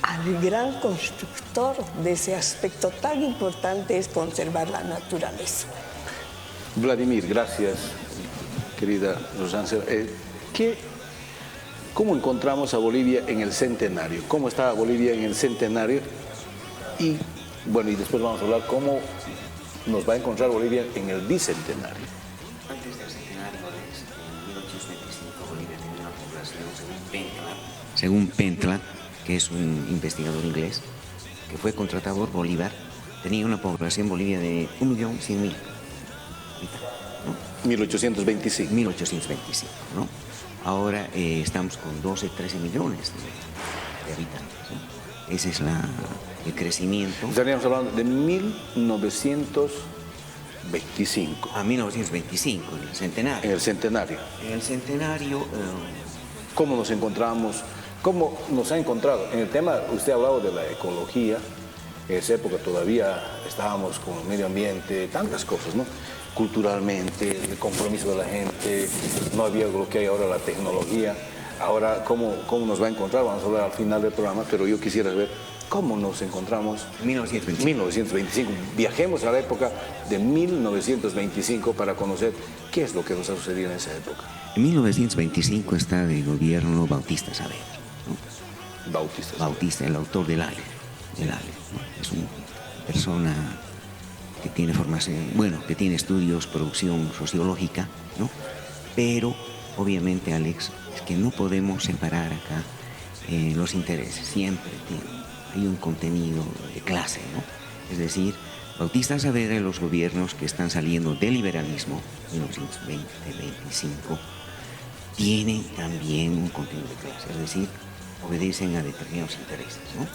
al gran constructor de ese aspecto tan importante es conservar la naturaleza. Vladimir, gracias, querida Rosancel. ¿Cómo encontramos a Bolivia en el centenario? ¿Cómo está Bolivia en el centenario? Y bueno, y después vamos a hablar cómo nos va a encontrar Bolivia en el bicentenario. Antes del centenario, en 1825, Bolivia tenía una población, según Pentland, que es un investigador inglés, que fue contratado por Bolívar, tenía una población Bolivia de 1.100.000. 1825. 1825, ¿no? Ahora estamos con 12, 13 millones de habitantes, ¿no? Ese es el crecimiento. Estaríamos hablando de 1925. A 1925, en el centenario. En el centenario. En el centenario... ¿Cómo nos encontramos? ¿Cómo nos ha encontrado? En el tema, usted ha hablado de la ecología. En esa época todavía estábamos con el medio ambiente, tantas cosas, ¿no? Culturalmente, el compromiso de la gente, no había lo que hay ahora, la tecnología. Ahora, ¿cómo nos va a encontrar? Vamos a hablar al final del programa, pero yo quisiera ver cómo nos encontramos. 1925. Viajemos a la época de 1925 para conocer qué es lo que nos ha sucedido en esa época. En 1925 está de gobierno Bautista Saavedra, ¿no? Bautista, el autor del ALE, ¿no? Es una persona que tiene formación, bueno, que tiene estudios, producción sociológica, ¿no? Pero, obviamente, Alex, es que no podemos separar acá los intereses. Siempre hay un contenido de clase, ¿no? Es decir, Bautista Saavedra y los gobiernos que están saliendo del liberalismo, 1920-25, tienen también un contenido de clase, es decir, obedecen a determinados intereses, ¿no?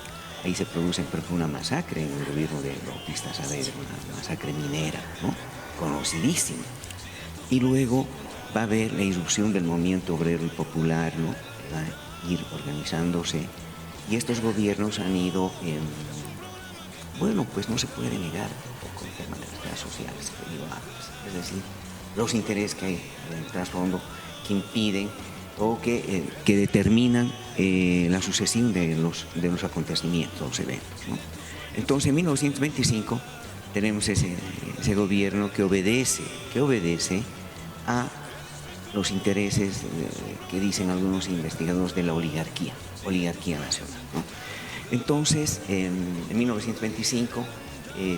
Ahí se produce, por ejemplo, una masacre en el gobierno de Bautista Saavedra, una masacre minera, ¿no? Conocidísima. Y luego va a haber la irrupción del movimiento obrero y popular, ¿no? Va a ir organizándose. Y estos gobiernos han ido, bueno, pues no se puede negar un poco el tema de las clases sociales que digo antes. Es decir, los intereses que hay en el trasfondo que impiden o que determinan la sucesión de los acontecimientos, los eventos, ¿no? Entonces, en 1925 tenemos ese gobierno que obedece a los intereses que dicen algunos investigadores de la oligarquía nacional, ¿no? Entonces, en 1925,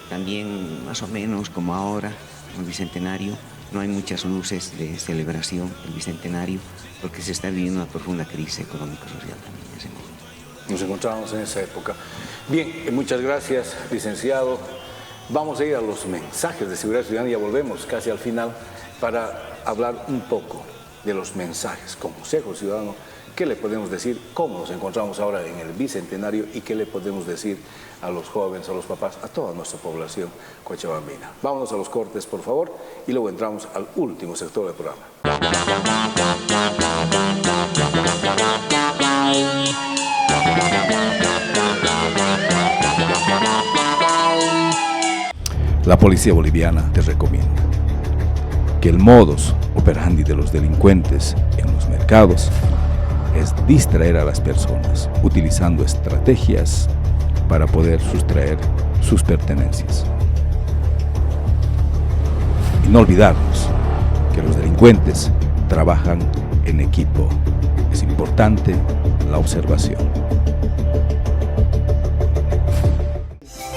también más o menos como ahora, en el Bicentenario, no hay muchas luces de celebración del Bicentenario porque se está viviendo una profunda crisis económico-social también en ese momento. Nos encontramos en esa época. Bien, muchas gracias, licenciado. Vamos a ir a los mensajes de seguridad ciudadana y ya volvemos casi al final para hablar un poco de los mensajes. Consejo Ciudadano, ¿qué le podemos decir? ¿Cómo nos encontramos ahora en el Bicentenario? ¿Y qué le podemos decir a los jóvenes, a los papás, a toda nuestra población cochabambina? Vámonos a los cortes, por favor, y luego entramos al último sector del programa. La policía boliviana te recomienda que el modus operandi de los delincuentes en los mercados es distraer a las personas utilizando estrategias para poder sustraer sus pertenencias. Y no olvidarnos que los delincuentes trabajan en equipo. Es importante la observación.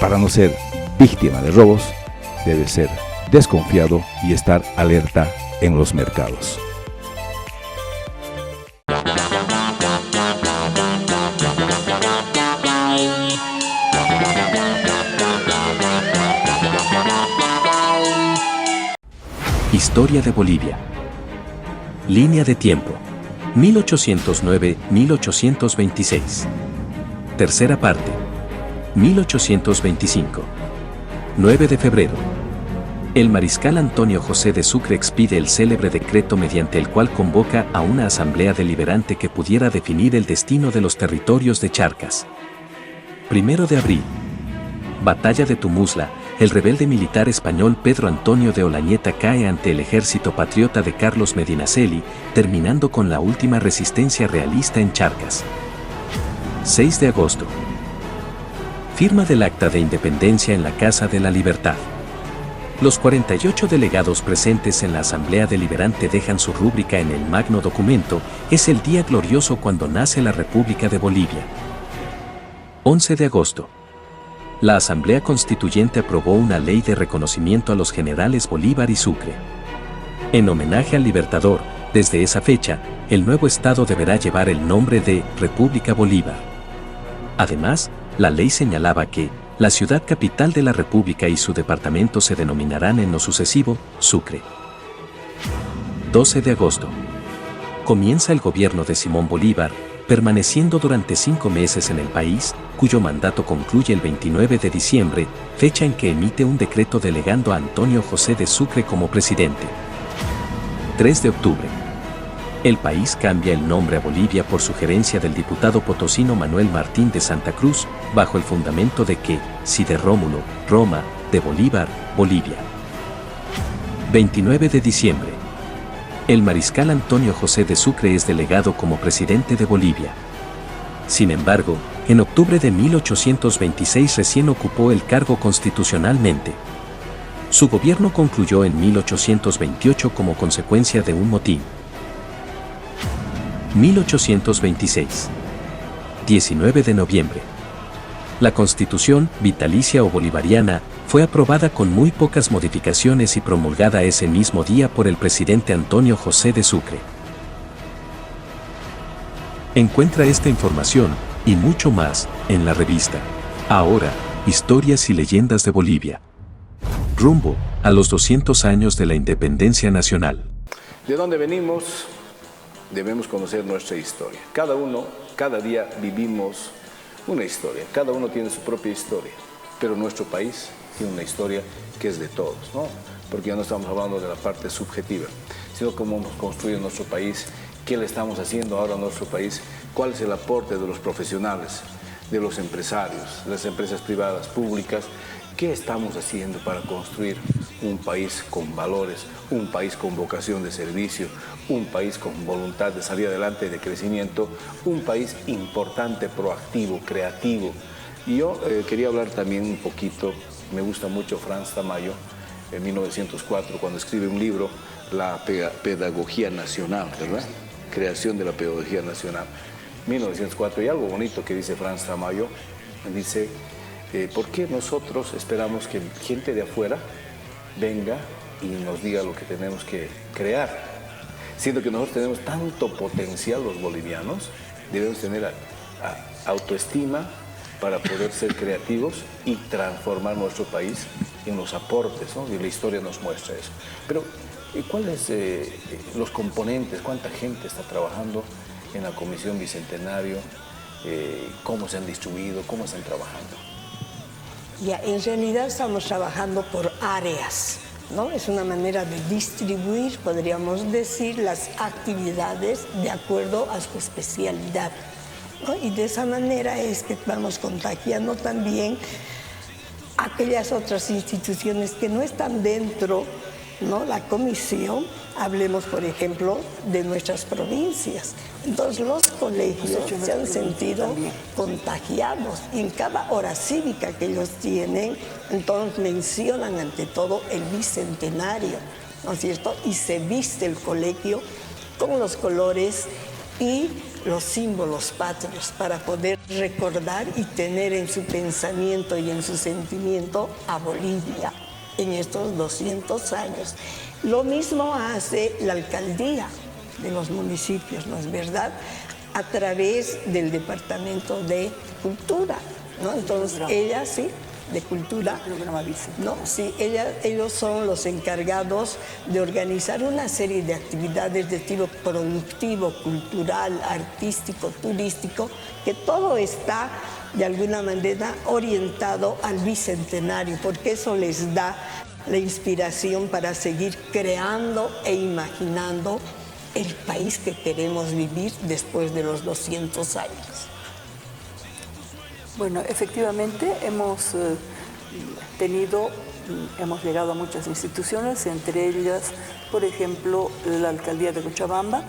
Para no ser víctima de robos, debe ser desconfiado y estar alerta en los mercados. Historia de Bolivia. Línea de tiempo. 1809-1826. Tercera parte. 1825. 9 de febrero. El mariscal Antonio José de Sucre expide el célebre decreto mediante el cual convoca a una asamblea deliberante que pudiera definir el destino de los territorios de Charcas. 1 de abril. Batalla de Tumuzla. El rebelde militar español Pedro Antonio de Olañeta cae ante el ejército patriota de Carlos Medinaceli, terminando con la última resistencia realista en Charcas. 6 de agosto. Firma del Acta de Independencia en la Casa de la Libertad. Los 48 delegados presentes en la Asamblea Deliberante dejan su rúbrica en el magno documento. Es el día glorioso cuando nace la República de Bolivia. 11 de agosto. La Asamblea Constituyente aprobó una ley de reconocimiento a los generales Bolívar y Sucre. En homenaje al Libertador, desde esa fecha, el nuevo Estado deberá llevar el nombre de República Bolívar. Además, la ley señalaba que la ciudad capital de la República y su departamento se denominarán en lo sucesivo Sucre. 12 de agosto. Comienza el gobierno de Simón Bolívar, permaneciendo durante 5 meses en el país, cuyo mandato concluye el 29 de diciembre, fecha en que emite un decreto delegando a Antonio José de Sucre como presidente. 3 de octubre. El país cambia el nombre a Bolivia por sugerencia del diputado potosino Manuel Martín de Santa Cruz, bajo el fundamento de que, si de Rómulo, Roma, de Bolívar, Bolivia. 29 de diciembre. El mariscal Antonio José de Sucre es delegado como presidente de Bolivia. Sin embargo, en octubre de 1826 recién ocupó el cargo constitucionalmente. Su gobierno concluyó en 1828 como consecuencia de un motín. 1826. 19 de noviembre. La Constitución, vitalicia o bolivariana, fue aprobada con muy pocas modificaciones y promulgada ese mismo día por el presidente Antonio José de Sucre. Encuentra esta información, y mucho más, en la revista Ahora, Historias y Leyendas de Bolivia. Rumbo a los 200 años de la independencia nacional. ¿De dónde venimos? Debemos conocer nuestra historia. Cada uno, cada día vivimos una historia. Cada uno tiene su propia historia. Pero nuestro país tiene una historia que es de todos, ¿no? Porque ya no estamos hablando de la parte subjetiva, sino cómo hemos construido nuestro país, qué le estamos haciendo ahora a nuestro país, cuál es el aporte de los profesionales, de los empresarios, de las empresas privadas, públicas, qué estamos haciendo para construir un país con valores, un país con vocación de servicio, un país con voluntad de salir adelante, de crecimiento, un país importante, proactivo, creativo. Y yo quería hablar también un poquito, me gusta mucho Franz Tamayo, en 1904, cuando escribe un libro, La Pedagogía Nacional, ¿verdad? Creación de la Pedagogía Nacional, 1904, y algo bonito que dice Franz Tamayo, dice, ¿por qué nosotros esperamos que gente de afuera venga y nos diga lo que tenemos que crear? Siendo que nosotros tenemos tanto potencial los bolivianos, debemos tener autoestima para poder ser creativos y transformar nuestro país en los aportes, ¿no? Y la historia nos muestra eso. Pero, ¿cuáles los componentes? ¿Cuánta gente está trabajando en la Comisión Bicentenario? ¿Cómo se han distribuido? ¿Cómo están trabajando? Ya, en realidad estamos trabajando por áreas, ¿no? Es una manera de distribuir, podríamos decir, las actividades de acuerdo a su especialidad, ¿no? Y de esa manera es que vamos contagiando también aquellas otras instituciones que no están dentro ¿no? La comisión, hablemos, por ejemplo, de nuestras provincias. Entonces, los colegios se han sentido contagiados y en cada hora cívica que ellos tienen, entonces mencionan ante todo el bicentenario, ¿no es cierto? Y se viste el colegio con los colores y los símbolos patrios para poder recordar y tener en su pensamiento y en su sentimiento a Bolivia en estos 200 años. Lo mismo hace la alcaldía de los municipios, ¿no es verdad? A través del Departamento de Cultura, ¿no? Entonces, ella sí, de Cultura, ¿no? Sí, ellos son los encargados de organizar una serie de actividades de tipo productivo, cultural, artístico, turístico, que todo está de alguna manera orientado al bicentenario, porque eso les da la inspiración para seguir creando e imaginando el país que queremos vivir después de los 200 años. Bueno, efectivamente hemos llegado a muchas instituciones, entre ellas, por ejemplo, la Alcaldía de Cochabamba,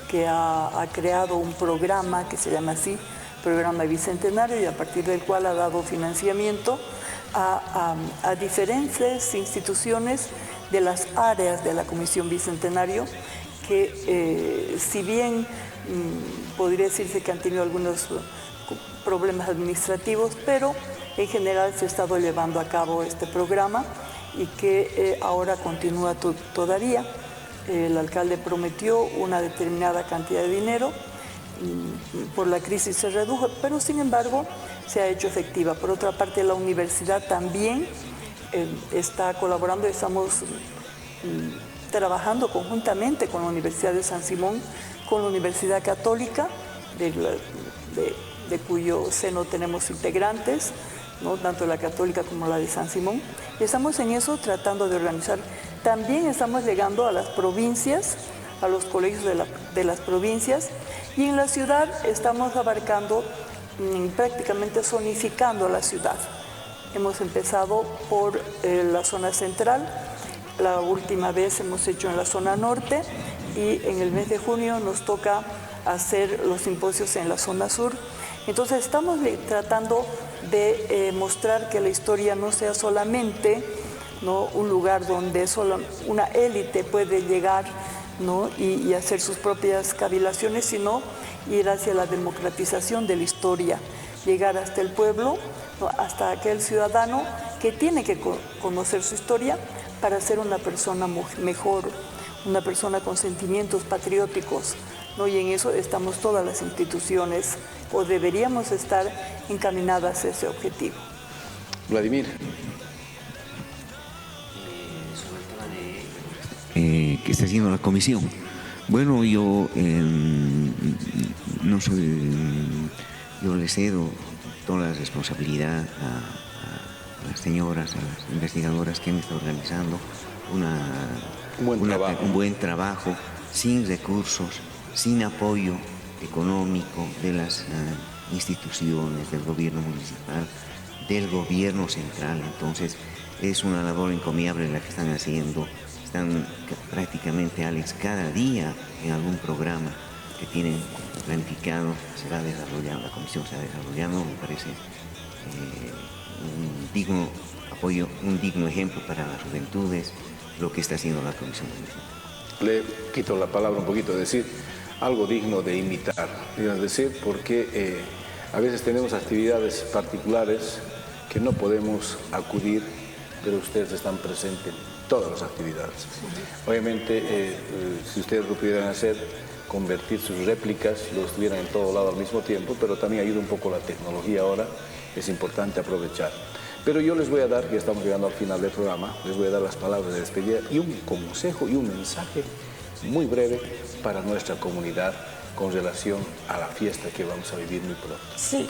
que ha creado un programa que se llama así, Programa Bicentenario, y a partir del cual ha dado financiamiento a diferentes instituciones de las áreas de la Comisión Bicentenario, que si bien podría decirse que han tenido algunos problemas administrativos, pero en general se ha estado llevando a cabo este programa y que ahora continúa todavía. El alcalde prometió una determinada cantidad de dinero, por la crisis se redujo, pero sin embargo se ha hecho efectiva. Por otra parte, la universidad también está colaborando, estamos trabajando conjuntamente con la Universidad de San Simón, con la Universidad Católica, de cuyo seno tenemos integrantes, ¿no? Tanto la Católica como la de San Simón. Y estamos en eso tratando de organizar. También estamos llegando a las provincias, a los colegios de las provincias, y en la ciudad estamos abarcando, prácticamente zonificando la ciudad. Hemos empezado por la zona central, la última vez hemos hecho en la zona norte, y en el mes de junio nos toca hacer los simposios en la zona sur. Entonces estamos tratando de mostrar que la historia no sea solamente, ¿no?, un lugar donde solo una élite puede llegar, ¿no?, y hacer sus propias cavilaciones, sino ir hacia la democratización de la historia, llegar hasta el pueblo, ¿no?, hasta aquel ciudadano que tiene que conocer su historia para ser una persona mejor, una persona con sentimientos patrióticos, ¿no? Y en eso estamos todas las instituciones, o deberíamos estar encaminadas a ese objetivo. Vladimir. Sobre el tema que está haciendo la comisión. Bueno, yo no soy, yo le cedo toda la responsabilidad a las señoras, a las investigadoras que han estado organizando un buen trabajo, sin recursos, sin apoyo económico de las instituciones, del gobierno municipal, del gobierno central. Entonces es una labor encomiable la que están haciendo. Están prácticamente, Alex, cada día en algún programa que tienen planificado, se va desarrollando, la comisión se va desarrollando. Me parece un digno apoyo, un digno ejemplo para las juventudes, lo que está haciendo la comisión municipal. Le quito la palabra un poquito, decir algo digno de imitar, es decir, porque a veces tenemos actividades particulares que no podemos acudir, pero ustedes están presentes en todas las actividades. Obviamente, si ustedes lo pudieran hacer, convertir sus réplicas, lo estuvieran en todo lado al mismo tiempo, pero también ayuda un poco la tecnología ahora, es importante aprovechar. Pero yo les voy a dar, ya estamos llegando al final del programa, les voy a dar las palabras de despedida y un consejo y un mensaje muy breve para nuestra comunidad con relación a la fiesta que vamos a vivir muy pronto. Sí,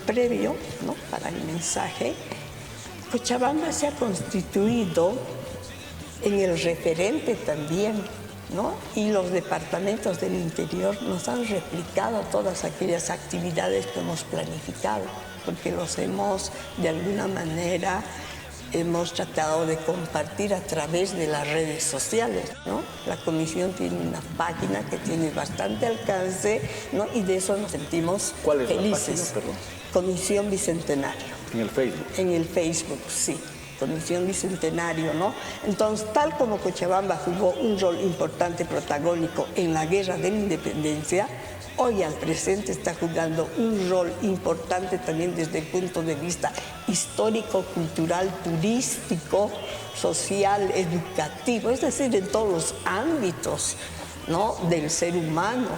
previo, ¿no?, para el mensaje. Cochabamba se ha constituido en el referente también, ¿no? Y los departamentos del interior nos han replicado todas aquellas actividades que hemos planificado, porque los hemos de alguna manera hemos tratado de compartir a través de las redes sociales, ¿no? La comisión tiene una página que tiene bastante alcance, ¿no? Y de eso nos sentimos felices. La página, perdón? Comisión Bicentenario. En el Facebook. En el Facebook, sí. Comisión Bicentenario, ¿no? Entonces, tal como Cochabamba jugó un rol importante, protagónico en la Guerra de la Independencia, hoy al presente está jugando un rol importante también desde el punto de vista histórico, cultural, turístico, social, educativo, es decir, en todos los ámbitos, ¿no? Del ser humano,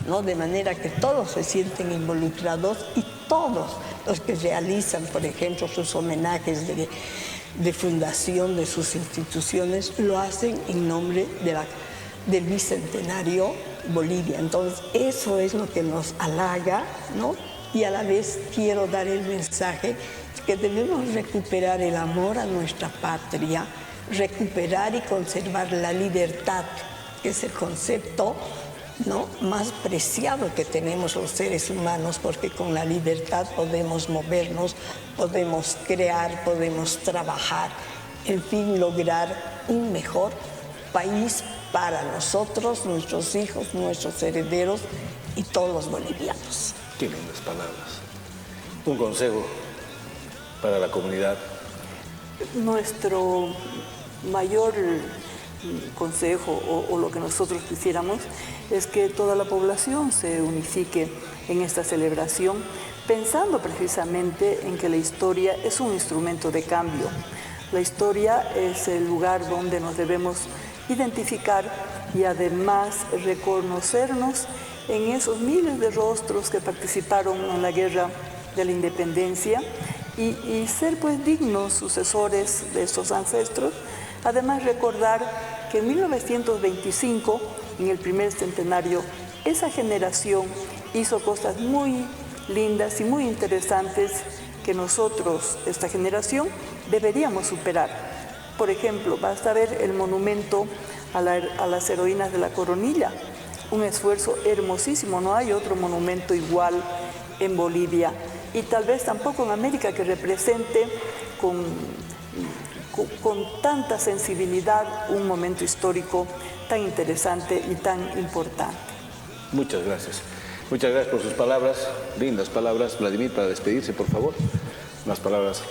¿no? De manera que todos se sienten involucrados y todos los que realizan, por ejemplo, sus homenajes de fundación de sus instituciones, lo hacen en nombre del Bicentenario Bolivia. Entonces, eso es lo que nos halaga, ¿no? Y a la vez quiero dar el mensaje que debemos recuperar el amor a nuestra patria, recuperar y conservar la libertad, que es el concepto, ¿no?, más preciado que tenemos los seres humanos, porque con la libertad podemos movernos, podemos crear, podemos trabajar, en fin, lograr un mejor país para nosotros, nuestros hijos, nuestros herederos y todos los bolivianos. Qué lindas palabras. Un consejo para la comunidad. Nuestro mayor consejo o lo que nosotros quisiéramos es que toda la población se unifique en esta celebración, pensando precisamente en que la historia es un instrumento de cambio. La historia es el lugar donde nos debemos identificar y además reconocernos en esos miles de rostros que participaron en la Guerra de la Independencia y ser pues dignos sucesores de estos ancestros. Además, recordar que en 1925, en el primer centenario, esa generación hizo cosas muy lindas y muy interesantes que nosotros, esta generación, deberíamos superar. Por ejemplo, basta ver el monumento a las heroínas de la Coronilla, un esfuerzo hermosísimo, no hay otro monumento igual en Bolivia y tal vez tampoco en América que represente con tanta sensibilidad un momento histórico tan interesante y tan importante. Muchas gracias. Muchas gracias por sus palabras, lindas palabras. Vladimir, para despedirse, por favor, unas palabras.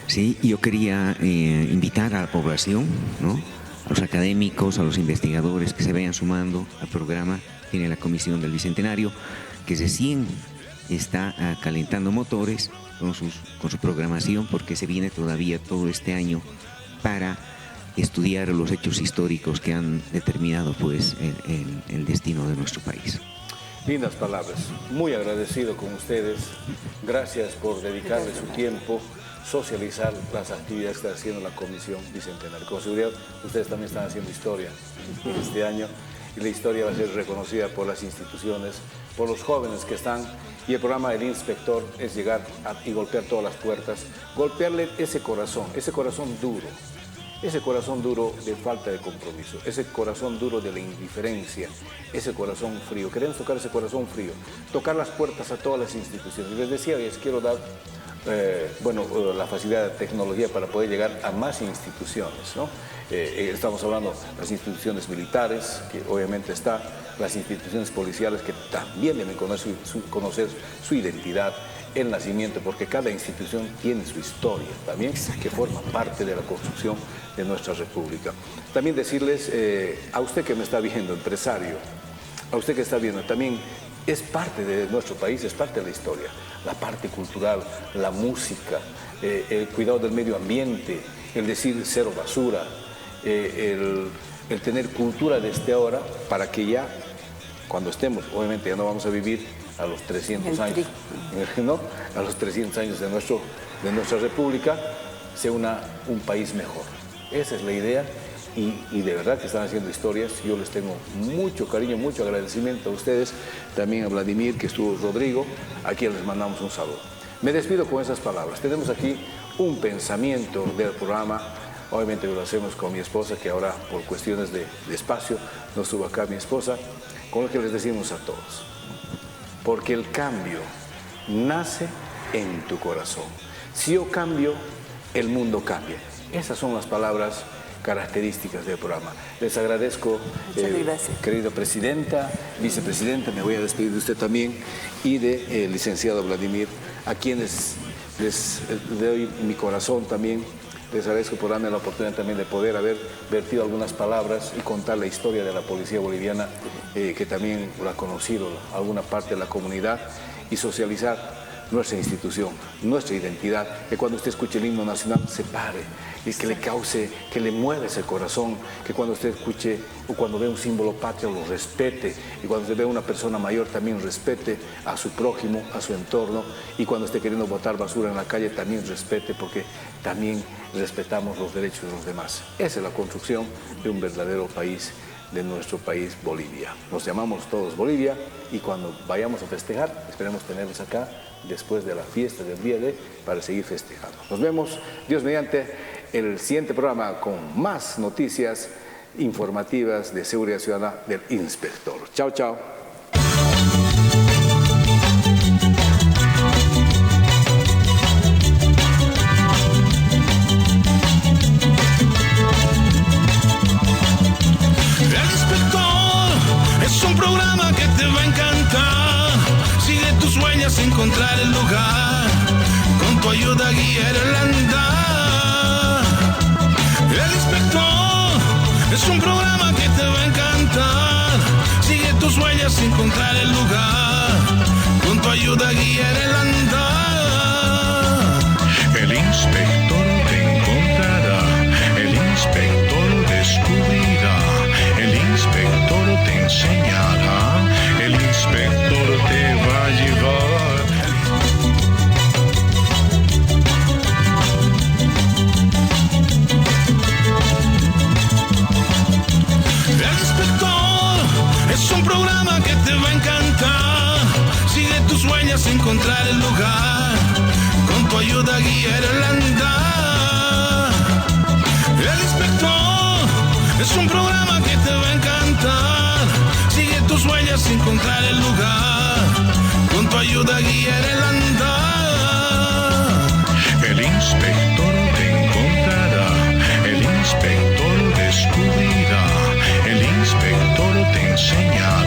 Sí, yo quería invitar a la población, ¿no?, a los académicos, a los investigadores que se vayan sumando al programa. Tiene la Comisión del Bicentenario, que recién está calentando motores con su programación, porque se viene todavía todo este año para estudiar los hechos históricos que han determinado pues el destino de nuestro país. Lindas palabras, muy agradecido con ustedes, gracias por dedicarle su tiempo, socializar las actividades que está haciendo la Comisión Bicentenaria. Con seguridad, ustedes también están haciendo historia este año y la historia va a ser reconocida por las instituciones, por los jóvenes que están, y el programa del inspector es llegar y golpear todas las puertas, golpearle ese corazón duro de falta de compromiso, ese corazón duro de la indiferencia, ese corazón frío. Queremos tocar ese corazón frío, tocar las puertas a todas las instituciones. Les decía, les quiero dar la facilidad de tecnología para poder llegar a más instituciones, ¿no? Estamos hablando de las instituciones militares, que obviamente está, las instituciones policiales que también deben conocer su identidad, el nacimiento, porque cada institución tiene su historia también, que forma parte de la construcción de nuestra república. También decirles, a usted que me está viendo, empresario, a usted que está viendo, también es parte de nuestro país, es parte de la historia, la parte cultural, la música, el cuidado del medio ambiente, el decir cero basura, el tener cultura desde ahora para que ya, cuando estemos, obviamente ya no vamos a vivir a los 300 años, ¿no?, a los 300 años de nuestra república, sea un país mejor. Esa es la idea y de verdad que están haciendo historias. Yo les tengo mucho cariño, mucho agradecimiento a ustedes, también a Vladimir, que estuvo, Rodrigo, a quien les mandamos un saludo. Me despido con esas palabras. Tenemos aquí un pensamiento del programa, obviamente lo hacemos con mi esposa, que ahora por cuestiones de espacio no estuvo acá mi esposa, con lo que les decimos a todos. Porque el cambio nace en tu corazón. Si yo cambio, el mundo cambia. Esas son las palabras características del programa. Les agradezco, querida presidenta, vicepresidenta, me voy a despedir de usted también, y del licenciado Vladimir, a quienes les doy mi corazón también. Les agradezco por darme la oportunidad también de poder haber vertido algunas palabras y contar la historia de la policía boliviana, que también lo ha conocido alguna parte de la comunidad, y socializar nuestra institución, nuestra identidad, que cuando usted escuche el himno nacional se pare y que le cause, que le mueva ese corazón, que cuando usted escuche o cuando ve un símbolo patrio lo respete, y cuando usted ve a una persona mayor también respete a su prójimo, a su entorno, y cuando esté queriendo botar basura en la calle también respete, porque también respetamos los derechos de los demás. Esa es la construcción de un verdadero país, de nuestro país, Bolivia. Nos llamamos todos Bolivia, y cuando vayamos a festejar, esperemos tenerlos acá después de la fiesta del día de, para seguir festejando. Nos vemos, Dios mediante, el siguiente programa con más noticias informativas de seguridad ciudadana del Inspector. Chao, chao. El Inspector es un programa que te va a encantar. Sigue tus sueños, encontrar el lugar. Con tu ayuda guiar el andar. El Inspector es un programa que te va a encantar. Sigue tus sueños, encontrar el lugar. Con tu ayuda guiar el andar. El inspector te encontrará, el inspector descubrirá, el inspector te enseñará, el inspector te va a llevar. El Inspector es un programa que te va a encantar. Sigue tus sueños, encontrar el lugar. Con tu ayuda guiar el andar. El Inspector es un programa que te va a encantar. Sigue tus sueños, encontrar el lugar. Con tu ayuda guiar el andar. El inspector te encontrará, el inspector descubrirá, el inspector te enseñará.